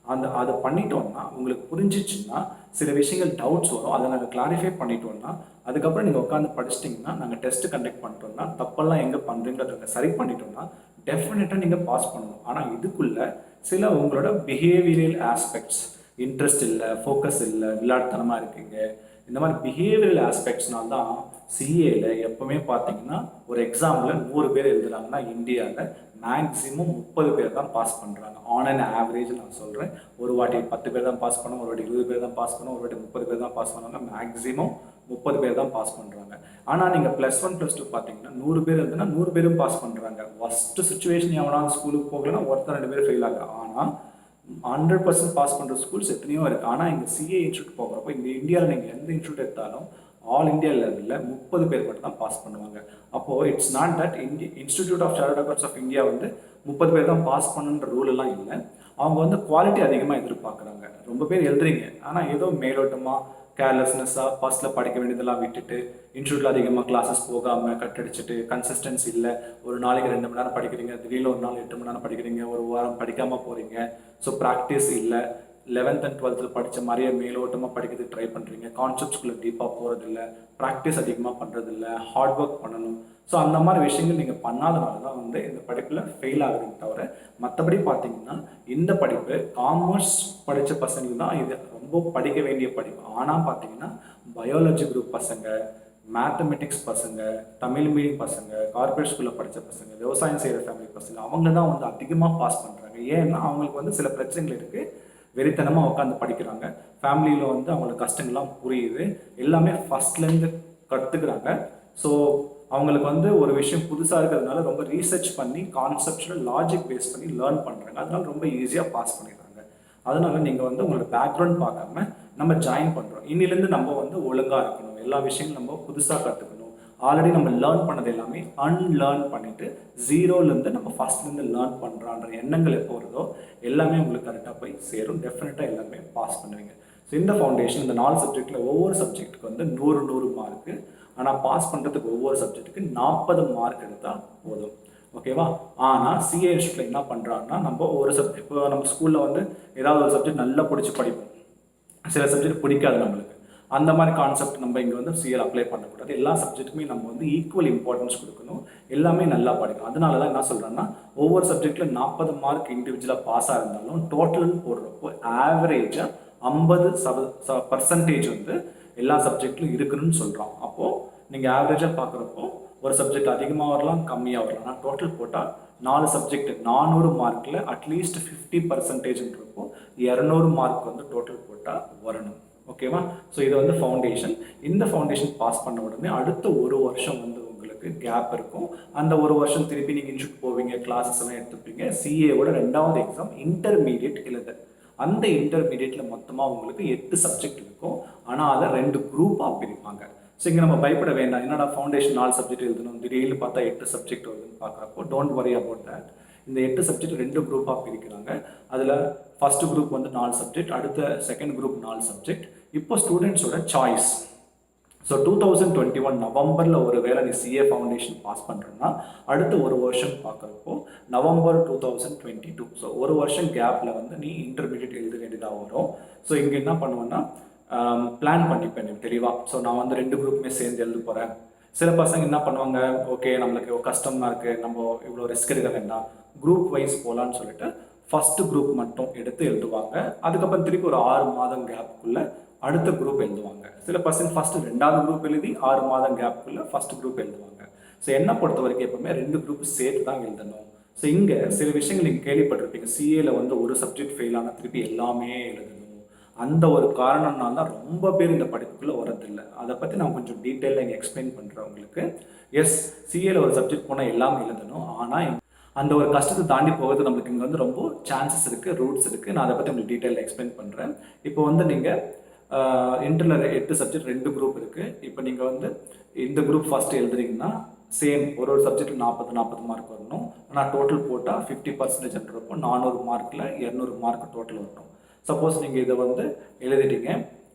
அதை பண்ணிட்டோம்னா உங்களுக்கு புரிஞ்சிச்சுன்னா சில விஷயங்கள் டவுட்ஸ் வரும், அதை நாங்கள் கிளாரிஃபை பண்ணிட்டோம்னா அதுக்கப்புறம் நீங்கள் உட்காந்து படிச்சிட்டிங்கன்னா, நாங்கள் டெஸ்ட்டு கண்டக்ட் பண்ணிட்டோம்னா தப்பெல்லாம் எங்கே பண்ணுறீங்கிறத சரி பண்ணிட்டோம்னா டெஃபினட்டாக நீங்கள் பாஸ் பண்ணணும். ஆனால் இதுக்குள்ளே சில உங்களோட பிஹேவியரல் ஆஸ்பெக்ட்ஸ், இன்ட்ரெஸ்ட் இல்லை, ஃபோக்கஸ் இல்லை, விளையாட்டுத்தனமாக இருக்கீங்க, இந்த மாதிரி பிஹேவியரல் ஆஸ்பெக்ட்ஸ்னால தான் சிஏல எப்போவுமே பார்த்தீங்கன்னா ஒரு எக்ஸாமில் 100 பேர் எழுதுறாங்கன்னா இந்தியாவில் மேக்ஸிமம் 30 பேர் தான் பாஸ் பண்ணுறாங்க. ஆன் அண்ட் ஆவரேஜ் நான் சொல்கிறேன். ஒரு வாட்டி 10 பேர் தான் பாஸ் பண்ணுவோம், ஒரு வாட்டி 20 பேர் தான் பாஸ் பண்ணுவோம், ஒரு வாட்டி 30 பேர் தான் பாஸ் பண்ணுவாங்க. மேக்ஸிமம் 30 பேர் தான் பாஸ் பண்ணுறாங்க. ஆனால் நீங்கள் +1 +2 பார்த்தீங்கன்னா 100 பேர் எழுதுனா 100 பேரும் பாஸ் பண்ணுறாங்க. ஃபஸ்ட்டு சுச்சுவேஷன் எவனாலும் ஸ்கூலுக்கு போகலன்னா ஒருத்தர் 2 பேர் ஃபெயில் ஆகுது. ஆனால் 100% பாஸ் பண்ணுற ஸ்கூல்ஸ் எத்தனையோ இருக்குது. ஆனால் இங்கே சிஏ இன்ஸ்டியூட் போகிறப்போ இந்த இந்தியாவில் நீங்கள் எந்த இன்ஸ்டியூட் எடுத்தாலும் ஆல் இந்தியா லெவலில் 30 பேர் மட்டும் தான் பாஸ் பண்ணுவாங்க. அப்போது it's not that institute of chartered accounts of India வந்து 30 பேர் தான் பாஸ் பண்ணுன்ற ரூல் எல்லாம் இல்லை. அவங்க வந்து குவாலிட்டி அதிகமாக எதிர்பார்க்குறாங்க. ரொம்ப பேர் எழுதுறீங்க, ஆனால் ஏதோ மேலோட்டமாக கேர்லெஸ்னஸாக ஃபர்ஸ்ட்டில் படிக்க வேண்டியதெல்லாம் விட்டுட்டு இன்ஸ்டியூட்டில் அதிகமாக கிளாஸஸ் போகாமல் கட்டடிச்சிட்டு கன்சிஸ்டன்சி இல்லை. ஒரு நாளைக்கு 2 மணி நேரம் படிக்கிறீங்க, திடீர்னு ஒரு நாள் 8 மணி நேரம் படிக்கிறீங்க, ஒரு வாரம் படிக்காமல் போகிறீங்க. ஸோ ப்ராக்டிஸ் இல்லை. 11th and 12th படித்த மாதிரியே மேலோட்டமாக படிக்கிறதுக்கு ட்ரை பண்ணுறீங்க, கான்செப்ட்ஸ்குள்ளே டீப்பாக போகிறதில்ல, ப்ராக்டிஸ் அதிகமாக பண்ணுறதில்ல, ஹார்ட் ஒர்க் பண்ணணும். ஸோ அந்த மாதிரி விஷயங்கள் நீங்கள் பண்ணாதனால தான் வந்து இந்த படிப்பில் ஃபெயில் ஆகுறீங்க. தவிர மற்றபடி பார்த்தீங்கன்னா இந்த படிப்பு காமர்ஸ் படித்த பசங்களுக்கு தான் இது ரொம்ப படிக்க வேண்டிய படிப்பு. ஆனால் பார்த்தீங்கன்னா பயாலஜி குரூப் பசங்க, மேத்தமெட்டிக்ஸ் பசங்க, தமிழ் மீடியம் பசங்க, கார்பரேட் ஸ்கூலில் படித்த பசங்க, விவசாயம் செய்கிற ஃபேமிலி பசங்க, அவங்க தான் வந்து அதிகமாக பாஸ் பண்ணுறாங்க. ஏன்னா அவங்களுக்கு வந்து சில பிரச்சனைகள் இருக்குது, வெறித்தனமாக உட்காந்து படிக்கிறாங்க, ஃபேமிலியில் வந்து அவங்களுக்கு கஷ்டங்கள்லாம் புரியுது, எல்லாமே ஃபஸ்ட்லேருந்து கற்றுக்குறாங்க. ஸோ அவங்களுக்கு வந்து ஒரு விஷயம் புதுசாக இருக்கிறதுனால ரொம்ப ரீசர்ச் பண்ணி கான்செப்டில் லாஜிக் பேஸ் பண்ணி லேர்ன் பண்ணுறாங்க. அதனால ரொம்ப ஈஸியாக பாஸ் பண்ணிடுறாங்க. அதனால நீங்கள் வந்து உங்களோட பேக்ரவுண்ட் பார்க்காம நம்ம ஜாயின் பண்ணுறோம். இன்னிலேருந்து நம்ம வந்து ஒழுங்காக இருக்கணும், எல்லா விஷயங்களும் நம்ம புதுசாக கற்றுக்கணும். ஆல்ரெடி நம்ம லேர்ன் பண்ணது எல்லாமே அன்லேர்ன் பண்ணிவிட்டு ஜீரோலேருந்து நம்ம ஃபஸ்ட்லேருந்து லேர்ன் பண்ணுறான்ற எண்ணங்கள் எப்போ வருதோ எல்லாமே உங்களுக்கு கரெக்டாக போய் சேரும். டெஃபினட்டாக எல்லாமே பாஸ் பண்ணுவீங்க. ஸோ இந்த ஃபவுண்டேஷன் இந்த 4 சப்ஜெக்டில் ஒவ்வொரு சப்ஜெக்ட்டுக்கு வந்து 100 மார்க்கு. ஆனால் பாஸ் பண்ணுறதுக்கு ஒவ்வொரு சப்ஜெக்ட்டுக்கு 40 மார்க் எடுத்தால் போதும். ஓகேவா? ஆனால் சிஏ இன்ஸ்டியூட்டில் என்ன பண்ணுறாங்கன்னா நம்ம ஒரு சப்ஜெக்ட், இப்போ நம்ம ஸ்கூலில் வந்து ஏதாவது ஒரு சப்ஜெக்ட் நல்லா பிடிச்சி படிப்போம், சில சப்ஜெக்ட் பிடிக்காது நம்மளுக்கு. அந்த மாதிரி கான்செப்ட் நம்ம இங்கே வந்து சிஏல அப்ளை பண்ணக்கூடாது. எல்லா சப்ஜெக்ட்டுமே நம்ம வந்து ஈக்குவல் இம்பார்ட்டன்ஸ் கொடுக்கணும், எல்லாமே நல்லா படிக்கணும். அதனால தான் என்ன சொல்கிறேன்னா ஒவ்வொரு சப்ஜெக்டில் 40 மார்க் இண்டிவிஜுவலாக பாஸாக இருந்தாலும் டோட்டல்னு போடுறப்போ ஆவரேஜாக 50% வந்து எல்லா சப்ஜெக்ட்லையும் இருக்குன்னு சொல்கிறோம். அப்போது நீங்கள் ஆவரேஜாக பார்க்குறப்போ ஒரு சப்ஜெக்ட் அதிகமாக வரலாம், கம்மியாக வரலாம். ஆனால் டோட்டல் போட்டால் 4 சப்ஜெக்ட் 400 மார்க்கில் அட்லீஸ்ட் 50%ன்றப்போ 200 மார்க் வந்து டோட்டல் போட்டால் வரணும். ஓகேவா? ஸோ இது வந்து ஃபவுண்டேஷன். இந்த ஃபவுண்டேஷன் பாஸ் பண்ண உடனே அடுத்த ஒரு வருஷம் வந்து உங்களுக்கு கேப் இருக்கும். அந்த ஒரு வருஷம் திருப்பி நீங்கள் இன்ஸ்டியூட் போவீங்க, கிளாஸஸ் எல்லாம் எடுத்துப்பீங்க. சிஏவோட 2வது எக்ஸாம் இன்டர்மீடியட் எழுத. அந்த இன்டர்மீடியட்டில் மொத்தமாக உங்களுக்கு 8 சப்ஜெக்ட் இருக்கும். ஆனால் அதை 2 குரூப்பாக பிரிப்பாங்க. ஸோ இங்கே நம்ம பயப்பட வேண்டாம், என்னடா ஃபவுண்டேஷன் 4 சப்ஜெக்ட் எழுதணும், திடீர்னு பார்த்தா 8 சப்ஜெக்ட் வருதுன்னு பார்க்குறப்போ டோன்ட் வரி அபவுட் தட். இந்த 8 சப்ஜெக்ட் 2 குரூப்பாக பிரிக்கிறாங்க. அதில் ஃபஸ்ட்டு குரூப் வந்து 4 சப்ஜெக்ட், அடுத்த செகண்ட் குரூப் 4 சப்ஜெக்ட். இப்போ ஸ்டூடெண்ட்ஸோட சாய்ஸ். ஸோ 2021 நவம்பரில் ஒரு வேளை நீ சிஏ ஃபவுண்டேஷன் பாஸ் பண்ணுறேன்னா அடுத்த ஒரு வருஷம் பார்க்குறப்போ நவம்பர் 2022. ஸோ ஒரு வருஷம் கேப்பில் வந்து நீ இன்டர்மீடியட் எழுத வேண்டியதாக வரும். ஸோ இங்கே என்ன பண்ணுவேன்னா பிளான் பண்ணிப்பேன் எனக்கு தெளிவாக. ஸோ நான் வந்து 2 குரூப்புமே சேர்ந்து எழுத போகிறேன், சில பசங்க என்ன பண்ணுவாங்க, ஓகே நம்மளுக்கு கஷ்டமாக இருக்குது, நம்ம இவ்வளோ ரிஸ்க் எடுக்க வேண்டாம், குரூப் வைஸ் போகலான்னு சொல்லிட்டு ஃபஸ்ட்டு குரூப் மட்டும் எடுத்து எழுதுவாங்க. அதுக்கப்புறம் திருப்பி ஒரு 6 மாதம் கேப்புக்குள்ளே அடுத்த குரூப் எழுதுவாங்க. சில பசங்க ஃபஸ்ட்டு 2வது குரூப் எழுதி 6 மாதம் கேப்புக்குள்ளே ஃபஸ்ட்டு குரூப் எழுதுவாங்க. ஸோ என்னை பொறுத்த வரைக்கும் எப்பவுமே 2 குரூப் சேர்த்து தான் எழுதணும். ஸோ இங்கே சில விஷயங்கள் நீங்கள் கேள்விப்பட்டிருப்பீங்க, சிஏல வந்து ஒரு சப்ஜெக்ட் ஃபெயில் ஆனால் திருப்பி எல்லாமே எழுதணும். அந்த ஒரு காரணம்னால தான் ரொம்ப பேர் இந்த படிப்புக்குள்ளே வரதில்லை. அதை பற்றி நான் கொஞ்சம் டீட்டெயிலாக இங்கே எக்ஸ்பிளைன் பண்ணுறேன் உங்களுக்கு. எஸ், சிஏல ஒரு சப்ஜெக்ட் போனால் எல்லாமே எழுதணும். ஆனால் அந்த ஒரு கஷ்டத்தை தாண்டி போகிறது நம்மளுக்கு இங்கே வந்து ரொம்ப சான்சஸ் இருக்குது, ரூட்ஸ் இருக்குது. நான் அதை பற்றி உங்களுக்கு டீட்டெயிலாக எக்ஸ்பிளைன் பண்ணுறேன். இப்போ வந்து நீங்கள் இன்டர்ல 8 சப்ஜெக்ட் 2 குரூப் இருக்குது. இப்போ நீங்கள் வந்து இந்த குரூப் ஃபஸ்ட்டு எழுதுறீங்கன்னா சேம் ஒரு சப்ஜெக்ட் 40 மார்க் வரணும். ஆனால் டோட்டல் போட்டால் 50%ன்றப்போ 400 மார்க்கில் 200 மார்க் டோட்டல் வரணும். சப்போஸ் நீங்கள் இதை வந்து எழுதிட்டீங்க,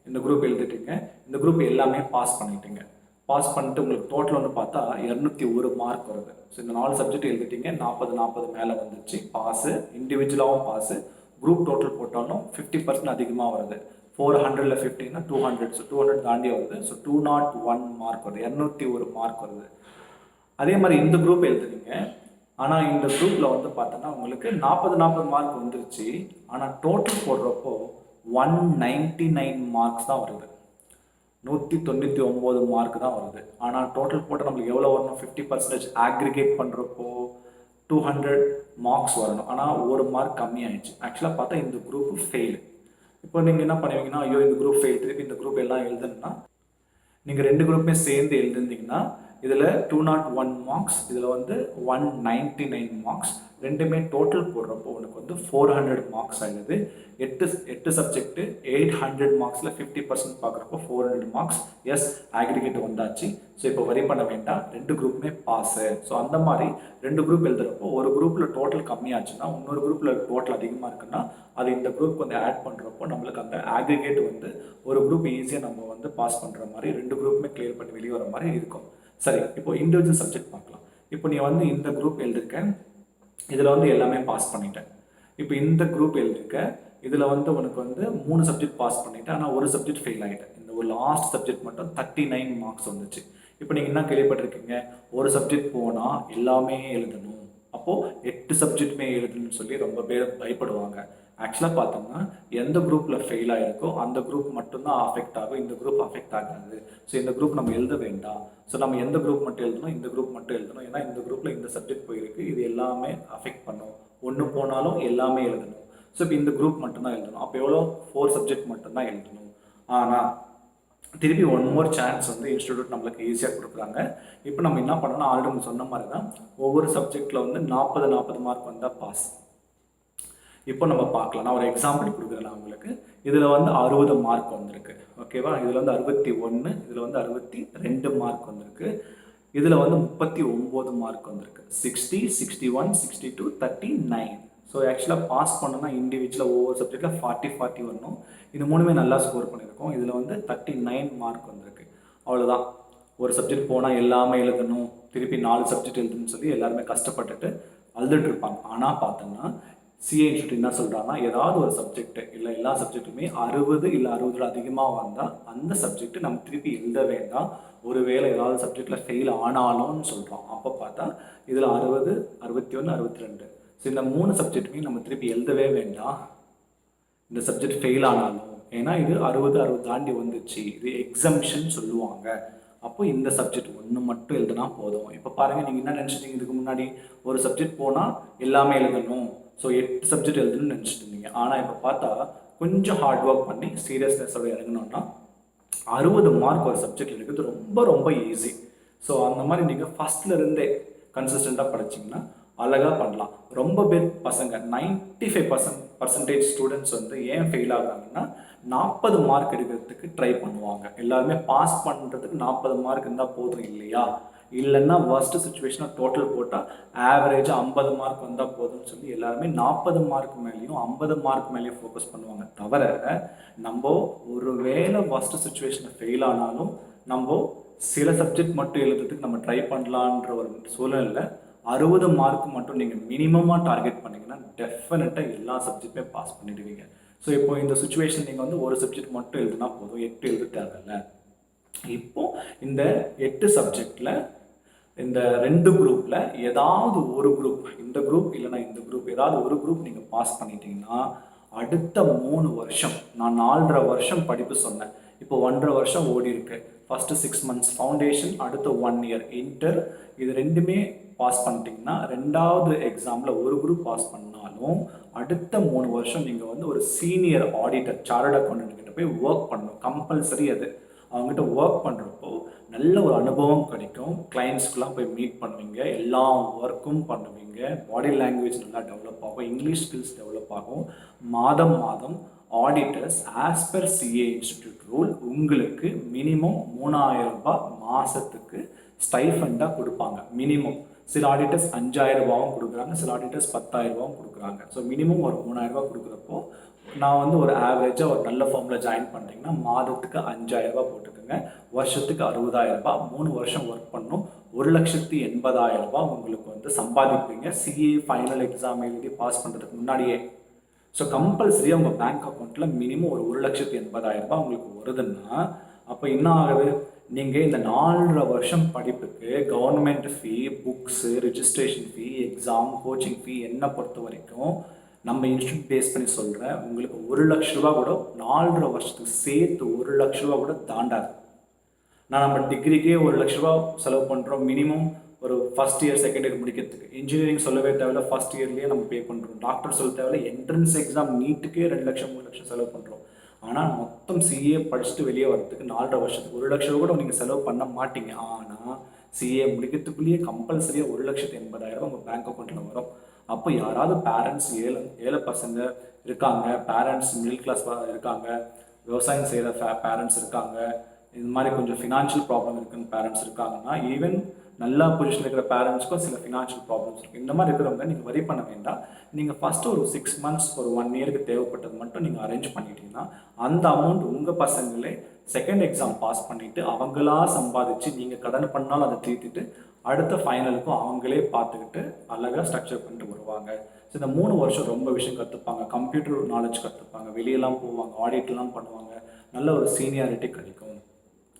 இந்த குரூப் எழுதிட்டீங்க, இந்த குரூப் எல்லாமே பாஸ் பண்ணிட்டீங்க. பாஸ் பண்ணிட்டு உங்களுக்கு டோட்டல் வந்து பார்த்தா 201 மார்க் வருது. ஸோ இந்த 4 சப்ஜெக்ட் எழுதிட்டீங்க, 40 மேலே வந்துச்சு, பாஸு, இண்டிவிஜுவலாகவும் பாஸு. குரூப் டோட்டல் போட்டாலும் 50% அதிகமாக வருது. 400ல் 50னா 200, ஸோ 200 தாண்டி வருது. ஸோ 201 மார்க் வருது, 201 மார்க் வருது. அதே மாதிரி இந்த குரூப் எழுதுறீங்க, ஆனால் இந்த குரூப்பில் வந்து பார்த்தோன்னா உங்களுக்கு 40 மார்க் வந்துருச்சு. ஆனால் டோட்டல் போடுறப்போ 199 மார்க்ஸ் தான் வருது, 199 மார்க் தான் வருது. ஆனால் டோட்டல் போட்டால் நம்மளுக்கு எவ்வளோ வரணும், 50% ஆக்ரிகேட் பண்ணுறப்போ 200 மார்க்ஸ் வரணும். ஆனால் ஒரு மார்க் கம்மியாகிடுச்சு. ஆக்சுவலாக பார்த்தா இந்த குரூப் ஃபெயில். இப்போ நீங்கள் என்ன பண்ணுவீங்கன்னா, ஐயோ இந்த குரூப் ஃபெயில், திருப்பி இந்த குரூப் எல்லாம் எழுதுனா நீங்கள் 2 குரூப்புமே சேர்ந்து எழுதுனீங்கன்னா இதில் 201 மார்க்ஸ், இதில் வந்து 199 மார்க்ஸ், ரெண்டுமே டோட்டல் போடுறப்போ உனக்கு வந்து 400 மார்க்ஸ் ஆகிடுது. 8 சப்ஜெக்ட்டு 800 மார்க்ஸில் 50% பார்க்குறப்போ 400 மார்க்ஸ். எஸ், ஆக்ரிகேட் வந்தாச்சு. ஸோ இப்போ வரி பண்ண வேண்டாம், 2 குரூப்புமே பாஸு. ஸோ அந்த மாதிரி 2 குரூப் எழுதுறப்போ ஒரு குரூப்பில் டோட்டல் கம்மியாச்சுன்னா இன்னொரு குரூப்பில் டோட்டல் அதிகமாக இருக்குன்னா அது இந்த குரூப் வந்து ஆட் பண்ணுறப்போ நம்மளுக்கு அந்த ஆக்ரிகேட் வந்து ஒரு குரூப் ஈஸியாக நம்ம வந்து பாஸ் பண்ணுற மாதிரி 2 குரூப்புமே கிளியர் பண்ணி வெளியே வர மாதிரி இருக்கும். சரி, இப்போ இண்டிவிஜுவல் சப்ஜெக்ட் பார்க்கலாம். இப்போ நீ வந்து இந்த குரூப் எழுதிருக்க, இதில் வந்து எல்லாமே பாஸ் பண்ணிட்டேன். இப்போ இந்த குரூப் எழுதிருக்க, இதில் வந்து உனக்கு வந்து 3 சப்ஜெக்ட் பாஸ் பண்ணிட்டேன், ஆனால் ஒரு சப்ஜெக்ட் ஃபெயில் ஆகிட்டேன். இந்த ஒரு லாஸ்ட் சப்ஜெக்ட் மட்டும் 39 மார்க்ஸ் வந்துச்சு. இப்போ நீங்கள் என்ன கேள்விப்பட்டிருக்கீங்க, ஒரு சப்ஜெக்ட் போனால் எல்லாமே எழுதணும், அப்போது 8 சப்ஜெக்ட்டுமே எழுதணும்னு சொல்லி ரொம்ப பேர் பயப்படுவாங்க. ஆக்சுவலாக பார்த்தோம்னா எந்த குரூப்பில் ஃபெயில் ஆகிருக்கோ அந்த குரூப் மட்டும்தான் அஃபெக்ட் ஆகும், இந்த குரூப் அஃபெக்ட் ஆகாது. ஸோ இந்த குரூப் நம்ம எழுத வேண்டாம். ஸோ நம்ம எந்த குரூப் மட்டும் எழுதணும், இந்த குரூப் மட்டும் எழுதணும். ஏன்னா இந்த குரூப்பில் இந்த சப்ஜெக்ட் போயிருக்கு, இது எல்லாமே அஃபெக்ட் பண்ணும். ஒன்று போனாலும் எல்லாமே எழுதணும். ஸோ இப்போ இந்த குரூப் மட்டும்தான் எழுதணும். அப்போ எவ்வளோ, 4 சப்ஜெக்ட் மட்டும்தான் எழுதணும். ஆனால் திருப்பி ஒன் மோர் சான்ஸ் வந்து இன்ஸ்டிடியூட் நம்மளுக்கு ஈஸியாக கொடுக்குறாங்க. இப்போ நம்ம என்ன பண்ணோம்னா, ஆல்ரெடி நம்ம சொன்ன மாதிரி தான் ஒவ்வொரு சப்ஜெக்டில் வந்து 40 மார்க் வந்தால் பாஸ். இப்போ நம்ம பார்க்கலாம். நான் ஒரு எக்ஸாம்பிள் கொடுக்குறேன் உங்களுக்கு. இதில் வந்து 60 மார்க் வந்திருக்கு, ஓகேவா? இதில் வந்து 61, இதில் வந்து 62 மார்க் வந்திருக்கு. இதில் வந்து 39 மார்க் வந்திருக்கு. 60, 61, 62, 39. ஸோ ஆக்சுவலாக பாஸ் பண்ணோன்னா இண்டிவிஜுவலாக ஒவ்வொரு சப்ஜெக்டில் 40 வரணும். இது மூணுமே நல்லா ஸ்கோர் பண்ணியிருக்கோம். இதில் வந்து 39 மார்க் வந்திருக்கு. அவ்வளோதான். ஒரு சப்ஜெக்ட் போனால் எல்லாமே எழுதணும், திருப்பி 4 சப்ஜெக்ட் எழுதணும்னு சொல்லி எல்லாருமே கஷ்டப்பட்டுட்டு அழுதுட்டு இருப்பாங்க. ஆனால் பார்த்தோம்னா சிஏ இன்ஸ்டியூட் என்ன சொல்கிறாங்கன்னா, ஏதாவது ஒரு சப்ஜெக்ட் இல்லை எல்லா சப்ஜெக்ட்டுமே 60 இல்லை 60 அதிகமாக வந்தால் அந்த சப்ஜெக்ட் நம்ம திருப்பி எழுத வேண்டாம், ஒருவேளை ஏதாவது சப்ஜெக்டில் ஃபெயில் ஆனாலும்னு சொல்கிறோம். அப்போ பார்த்தா இதில் 60, 61, 62. ஸோ இந்த 3 சப்ஜெக்ட்டுமே நம்ம திருப்பி எழுதவே வேண்டாம் இந்த சப்ஜெக்ட் ஃபெயில் ஆனாலும். ஏன்னா இது 60 தாண்டி வந்துச்சு, இது எக்ஸம்ஷன் சொல்லுவாங்க. அப்போ இந்த சப்ஜெக்ட் ஒன்று மட்டும் எழுதுனா போதும். இப்போ பாருங்கள், நீங்கள் என்ன நினச்சிட்டீங்க, இதுக்கு முன்னாடி ஒரு சப்ஜெக்ட் போனால் எல்லாமே எழுதணும், ஸோ 8 சப்ஜெக்ட் எழுதணும்னு நினச்சிட்டு இருந்தீங்க. ஆனால் இப்போ பார்த்தா கொஞ்சம் ஹார்ட் ஒர்க் பண்ணி சீரியஸ்னஸோட இறங்கணும்னா 60 மார்க் ஒரு சப்ஜெக்ட் எடுக்கிறது ரொம்ப ரொம்ப ஈஸி. ஸோ அந்த மாதிரி நீங்கள் ஃபஸ்ட்லேருந்தே கன்சிஸ்டண்ட்டாக படிச்சிங்கன்னா அழகாக பண்ணலாம். ரொம்ப பேர் பசங்க 95% ஸ்டூடெண்ட்ஸ் வந்து ஏன் ஃபெயில் ஆகுறாங்கன்னா 40 மார்க் எடுக்கிறதுக்கு ட்ரை பண்ணுவாங்க. எல்லாருமே பாஸ் பண்ணுறதுக்கு 40 மார்க் இருந்தால் போதும் இல்லையா, இல்லைன்னா வர்ஸ்ட் சுச்சுவேஷனாக டோட்டல் போட்டால் ஆவரேஜாக 50 மார்க் வந்தால் போதும்னு சொல்லி எல்லாருமே 40 மார்க் மேலேயும் 50 மார்க் மேலேயும் ஃபோக்கஸ் பண்ணுவாங்க. தவிர நம்ம ஒரு வேளை வர்ஸ்ட் சுச்சுவேஷனை ஃபெயில் ஆனாலும் நம்ம சில சப்ஜெக்ட் மட்டும் எழுதுறதுக்கு நம்ம ட்ரை பண்ணலான்ற ஒரு சூழ்நிலை 60 மார்க் மட்டும் நீங்கள் மினிமமாக டார்கெட் பண்ணிங்கன்னா டெஃபினட்டாக எல்லா சப்ஜெக்ட்டுமே பாஸ் பண்ணிடுவீங்க. ஸோ இப்போ இந்த சுச்சுவேஷன் நீங்கள் வந்து ஒரு சப்ஜெக்ட் மட்டும் எழுதுனா போதும், 8 எழுத தேவையில்ல. இப்போ இந்த 8 சப்ஜெக்டில் இந்த 2 குரூப்பில் ஏதாவது ஒரு குரூப், இந்த குரூப் இல்லைன்னா இந்த குரூப், ஏதாவது ஒரு குரூப் நீங்கள் பாஸ் பண்ணிட்டீங்கன்னா அடுத்த 3 வருஷம், நான் 4.5 வருஷம் படிப்பு சொன்னேன், இப்போ 1.5 வருஷம் ஓடி இருக்கு. ஃபர்ஸ்ட் 6 months ஃபவுண்டேஷன், அடுத்த 1 year இன்டர், இது ரெண்டுமே பாஸ் பண்ணிட்டீங்கன்னா ரெண்டாவது எக்ஸாமில் ஒரு குரூப் பாஸ் பண்ணாலும் அடுத்த 3 வருஷம் நீங்கள் வந்து ஒரு சீனியர் ஆடிட்டர், சார்ட்டர்ட் அக்கௌண்டன்ட் கிட்ட போய் ஒர்க் பண்ணணும். கம்பல்சரி அது. அவங்ககிட்ட ஒர்க் பண்ணுறப்போ நல்ல ஒரு அனுபவம் கிடைக்கும். கிளைண்ட்ஸ்க்குலாம் போய் மீட் பண்ணுவீங்க, எல்லா ஒர்க்கும் பண்ணுவீங்க, பாடி லாங்குவேஜ் நல்லா டெவலப் ஆகும், இங்கிலீஷ் ஸ்கில்ஸ் டெவலப் ஆகும். மாதம் மாதம் auditors as per CA institute rule உங்களுக்கு மினிமம் 3000 ரூபாய் மாதத்துக்கு ஸ்டைஃபண்டாக கொடுப்பாங்க. மினிமம் சில ஆடிட்டர்ஸ் 5000 ரூபாவும் கொடுக்குறாங்க, சில ஆடிட்டர்ஸ் 10,000 ரூபாவும் கொடுக்குறாங்க. ஸோ மினிமம் ஒரு 3000 ரூபாய் கொடுக்குறப்போ நான் வந்து ஒரு ஆவரேஜாக ஒரு நல்ல ஃபார்மில் ஜாயின் பண்ணுறீங்கன்னா மாதத்துக்கு 5000 ரூபாய் போட்டுக்கோங்க, வருஷத்துக்கு 60,000 ரூபாய், 3 வருஷம் ஒர்க் பண்ணணும், 1,80,000 ரூபாய் உங்களுக்கு வந்து சம்பாதிப்பீங்க சிஏ ஃபைனல் எக்ஸாம் எழுதி பாஸ் பண்ணுறதுக்கு முன்னாடியே. ஸோ கம்பல்சரியாக உங்கள் பேங்க் அக்கௌண்ட்டில் மினிமம் ஒரு 1,80,000 ரூபாய் உங்களுக்கு வருதுன்னா அப்போ என்ன ஆகுது, நீங்கள் இந்த 4.5 வருஷம் படிப்புக்கு government fee, books, registration fee, exam, coaching fee என்னை பொறுத்த வரைக்கும் நம்ம இன்ஸ்டியூட் பேஸ் பண்ணி சொல்கிறேன், உங்களுக்கு 1,00,000 ரூபா கூட 4.5 வருஷத்துக்கு சேர்த்து 1,00,000 ரூபா கூட தாண்டாது. நான் நம்ம டிகிரிக்கே 1,00,000 ரூபா செலவு பண்ணுறோம் மினிமம் ஒரு ஃபஸ்ட் இயர் செகண்ட் இயர் முடிக்கிறதுக்கு. இன்ஜினியரிங் சொல்லவே தேவையில்ல, ஃபஸ்ட் இயர்லேயே நம்ம பே பண்ணுறோம். டாக்டர் சொல்ல தேவையில்ல, என்ட்ரன்ஸ் எக்ஸாம் நீட்டுக்கே 2 லட்சம் 3 லட்சம் செலவு பண்ணுறோம். ஆனால் மொத்தம் சிஏ படிச்சுட்டு வெளியே வரதுக்கு 4.5 வருஷத்துக்கு 1,00,000 ரூபா கூட நீங்கள் செலவு பண்ண மாட்டீங்க. ஆனால் சிஏ முடிக்கிறதுக்குள்ளேயே கம்பல்சரியாக 1,80,000 உங்கள் பேங்க் அக்கௌண்ட்டில் வரும். அப்போ யாராவது பேரண்ட்ஸ் ஏழை பசங்க இருக்காங்க, பேரண்ட்ஸ் மிடில் கிளாஸ் இருக்காங்க, விவசாயம் செய்கிற பேரண்ட்ஸ் இருக்காங்க, இது மாதிரி கொஞ்சம் ஃபினான்ஷியல் ப்ராப்ளம் இருக்குன்னு பேரண்ட்ஸ் இருக்காங்கன்னா, ஈவன் நல்ல பொசிஷன் இருக்கிற பேரண்ட்ஸ்க்கும் சில ஃபினான்ஷியல் ப்ராப்ளம்ஸ் இருக்குது. இந்த மாதிரி இருக்கிறவங்க நீங்கள் வரி பண்ண வேண்டாம். நீங்கள் ஃபஸ்ட்டு ஒரு 6 months ஒரு 1 இயருக்கு தேவைப்பட்டது மட்டும் நீங்கள் அரேஞ்ச் பண்ணிட்டீங்கன்னா அந்த அமௌண்ட் உங்கள் பசங்களே செகண்ட் எக்ஸாம் பாஸ் பண்ணிவிட்டு அவங்களா சம்பாதிச்சு நீங்கள் கடன் பண்ணாலும் அதை தீர்த்திட்டு அடுத்த ஃபைனலுக்கும் அவங்களே பார்த்துக்கிட்டு அழகாக ஸ்ட்ரக்சர் பண்ணிட்டு வருவாங்க. ஸோ இந்த 3 வருஷம் ரொம்ப விஷயம் கற்றுப்பாங்க, கம்ப்யூட்டர் நாலேஜ் கற்றுப்பாங்க, வெளியெல்லாம் போவாங்க, ஆடிட்லாம் பண்ணுவாங்க, நல்ல ஒரு சீனியாரிட்டி கிடைக்கும்.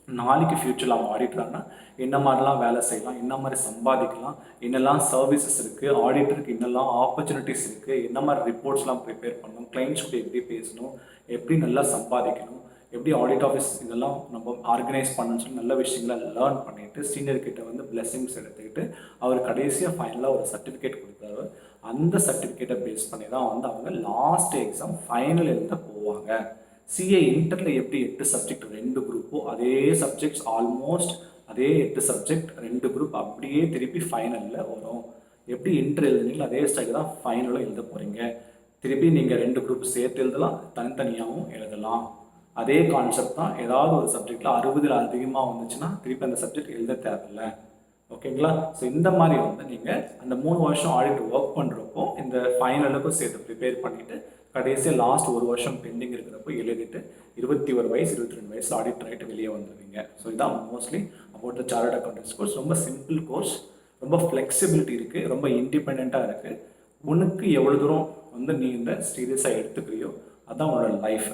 நாளைக்கு ஃப்யூச்சரில் அவங்க ஆடிட்டர்னா என்ன மாதிரிலாம் வேலை செய்யலாம், என்ன மாதிரி சம்பாதிக்கலாம், என்னெல்லாம் சர்வீசஸ் இருக்குது, ஆடிட்டருக்கு என்னெல்லாம் ஆப்பர்ச்சுனிட்டிஸ் இருக்குது, என்ன மாதிரி ரிப்போர்ட்ஸ்லாம் ப்ரிப்பேர் பண்ணணும், கிளைண்ட்ஸ் கூட எப்படி பேசணும், எப்படி நல்லா சம்பாதிக்கணும், எப்படி ஆடிட் ஆஃபீஸ் இதெல்லாம் நம்ம ஆர்கனைஸ் பண்ணணும்னு சொல்லி நல்ல விஷயங்களை லேர்ன் பண்ணிவிட்டு சீனியர் கிட்ட வந்து பிளெஸிங்ஸ் எடுத்துக்கிட்டு அவர் கடைசியாக ஃபைனலாக ஒரு சர்டிஃபிகேட் கொடுத்தாரு. அந்த சர்டிஃபிகேட்டை பேஸ் பண்ணி தான் வந்து அவங்க லாஸ்ட் எக்ஸாம் ஃபைனல் எழுத போவாங்க. சிஏ இன்டரில் எப்படி 8 சப்ஜெக்ட் 2 குரூப்போ அதே சப்ஜெக்ட்ஸ் ஆல்மோஸ்ட் அதே 8 சப்ஜெக்ட் 2 குரூப் அப்படியே திருப்பி ஃபைனலில் வரும். எப்படி இன்டர் எழுதுனீங்களோ அதே ஸ்டைல் தான் ஃபைனலும் எழுத போகிறீங்க. திருப்பி நீங்கள் 2 குரூப் சேர்த்து எழுதலாம், தனித்தனியாகவும் எழுதலாம். அதே கான்செப்ட் தான். ஏதாவது ஒரு சப்ஜெக்டில் 60 அதிகமாக வந்துச்சுன்னா திருப்பி அந்த சப்ஜெக்ட் எழுத தேவையில்லை. ஓகேங்களா? ஸோ இந்த மாதிரி வந்து நீங்கள் அந்த 3 வருஷம் ஆடிட் ஒர்க் பண்ணுறப்போ இந்த ஃபைனலுக்கும் சேர்த்து ப்ரிப்பேர் பண்ணிவிட்டு கடைசியாக லாஸ்ட் 1 வருஷம் பெண்டிங் இருக்கிறப்போ எழுதிட்டு 21 வயசு 22 வயசில் ஆடிட் ஆகிட்டு வெளியே வந்துடுவீங்க. ஸோ இதான் mostly about the chartered accountants course. ரொம்ப சிம்பிள் கோர்ஸ், ரொம்ப ஃப்ளெக்சிபிலிட்டி இருக்குது, ரொம்ப இண்டிபெண்ட்டாக இருக்குது. உனக்கு எவ்வளோ தூரம் வந்து நீ இந்த சீரியஸாக எடுத்துக்கிறியோ அதுதான் உன்னோட லைஃப்.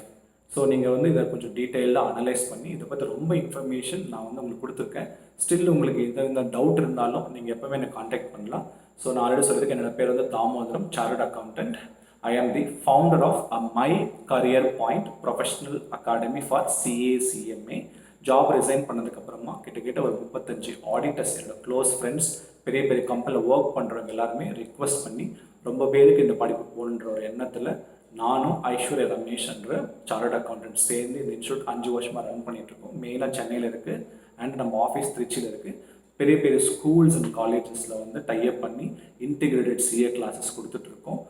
ஸோ நீங்கள் வந்து இதை கொஞ்சம் டீட்டெயிலாக அனலைஸ் பண்ணி இதை பற்றி ரொம்ப இன்ஃபர்மேஷன் நான் வந்து உங்களுக்கு கொடுத்துருக்கேன். ஸ்டில் உங்களுக்கு எந்த டவுட் இருந்தாலும் நீங்கள் எப்போவுமே என்னை காண்டாக்ட் பண்ணலாம். ஸோ நான் ஆல்ரெடி சொல்கிறதுக்கு என்னோட பேர் வந்து Damodaram, chartered accountant. I am the founder of My Career Point Professional Academy for CA/CMA. Job resign பண்ணதுக்கப்புறமா கிட்டத்தட்ட ஒரு 35 ஆடிட்டர்ஸ் என்னோட க்ளோஸ் ஃப்ரெண்ட்ஸ், பெரிய பெரிய கம்பெனியில் ஒர்க் பண்ணுறவங்க எல்லாருமே ரிக்வஸ்ட் பண்ணி ரொம்ப பேருக்கு இந்த படிப்பு போகணுன்ற ஒரு எண்ணத்தில் நானும் ஐஸ்வர்யா ரமேஷ் என்ற சார்ட்டர்ட் அக்கௌண்டன்ட் சேர்ந்து இந்த இன்ஸ்டியூட் 5 வருஷமாக ரன் பண்ணிகிட்ருக்கோம். மெயினாக சென்னையில் இருக்குது அண்ட் நம்ம ஆஃபீஸ் திருச்சியில் இருக்குது. பெரிய பெரிய ஸ்கூல்ஸ் அண்ட் காலேஜஸில் வந்து டைப் பண்ணி இன்டிகிரேட்டட் சிஏ கிளாஸஸ் கொடுத்துட்ருக்கோம்.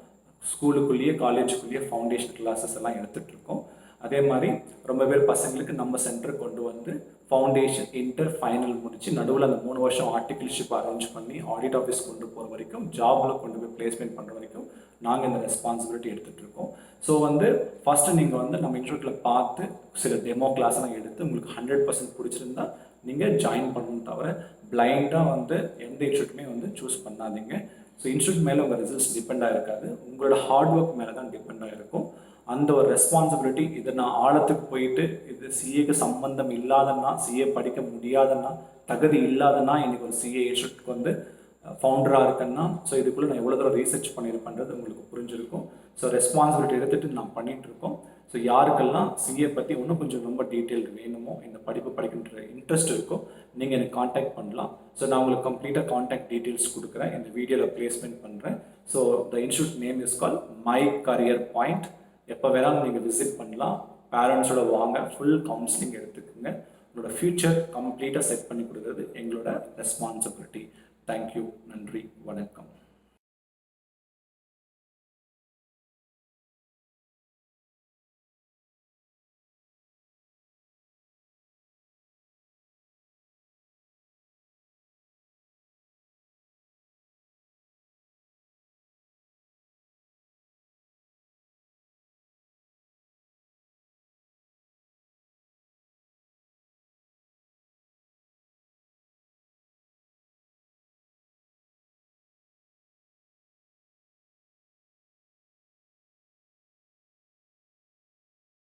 ஸ்கூலுக்குள்ளேயே காலேஜுக்குள்ளேயே ஃபவுண்டேஷன் கிளாஸஸ் எல்லாம் எடுத்துகிட்ருக்கோம். அதே மாதிரி ரொம்ப பேர் பசங்களுக்கு நம்ம சென்டர் கொண்டு வந்து ஃபவுண்டேஷன் இன்டர் ஃபைனல் முடித்து நடுவில் அந்த 3 வருஷம் ஆர்டிகிள்ஷிப் அரேஞ்ச் பண்ணி ஆடிட் ஆஃபீஸ் கொண்டு போகிற வரைக்கும், ஜாபில் கொண்டு போய் பிளேஸ்மெண்ட் பண்ணுற வரைக்கும் நாங்கள் இந்த ரெஸ்பான்சிபிலிட்டி எடுத்துகிட்ருக்கோம். ஸோ வந்து ஃபஸ்ட்டு நீங்கள் வந்து நம்ம இன்ஸ்டியூட்டில் பார்த்து சில டெமோ கிளாஸ்லாம் எடுத்து உங்களுக்கு 100% பிடிச்சிருந்தா நீங்கள் ஜாயின் பண்ணணும். தவிர பிளைண்டாக வந்து எந்த இன்ஸ்டியூட்டுமே வந்து சூஸ் பண்ணாதீங்க. ஸோ இன்ஸ்டியூட் மேலே உங்கள் ரிசல்ட்ஸ் டிபெண்ட் ஆகிருக்காது, உங்களோட ஹார்ட் ஒர்க் மேலே தான் டிபெண்ட் ஆகிருக்கும். அந்த ஒரு ரெஸ்பான்சிபிலிட்டி, இதை நான் ஆழத்துக்கு போயிட்டு இது இது சிஏக்கு சம்பந்தம் இல்லாதன்னா, சிஏ படிக்க முடியாதன்னா, தகுதி இல்லாதன்னா இன்றைக்கி ஒரு சிஏ இன்ஸ்டியூட்க்கு வந்து ஃபவுண்டராக இருக்கேன்னா, ஸோ இதுக்குள்ளே நான் எவ்வளோ தூரம் ரீசர்ச் பண்ணியிருப்பேன்றது உங்களுக்கு புரிஞ்சிருக்கும். ஸோ ரெஸ்பான்சிபிலிட்டி எடுத்துகிட்டு நான் பண்ணிகிட்ருக்கோம். ஸோ யாருக்கெல்லாம் சிஏ பற்றி இன்னும் கொஞ்சம் ரொம்ப டீட்டெயில் வேணுமோ, இந்த படிப்பு படிக்கின்ற இன்ட்ரெஸ்ட் இருக்கோ, நீங்கள் எனக்கு காண்டாக்ட் பண்ணலாம். ஸோ நான் உங்களுக்கு கம்ப்ளீட்டாக காண்டாக்ட் டீட்டெயில்ஸ் கொடுக்குறேன், இந்த வீடியோவில் ப்ளேஸ்மெண்ட் பண்ணுறேன். So the institute name is call my career point. எப்போ வேணாலும் நீங்கள் விசிட் பண்ணலாம். பேரண்ட்ஸோட வாங்க, ஃபுல் கவுன்சிலிங் எடுத்துக்கோங்க. உங்களோட ஃப்யூச்சர் கம்ப்ளீட்டாக செட் பண்ணி கொடுக்குறது எங்களோட ரெஸ்பான்சிபிலிட்டி. தேங்க்யூ. நன்றி. வணக்கம்.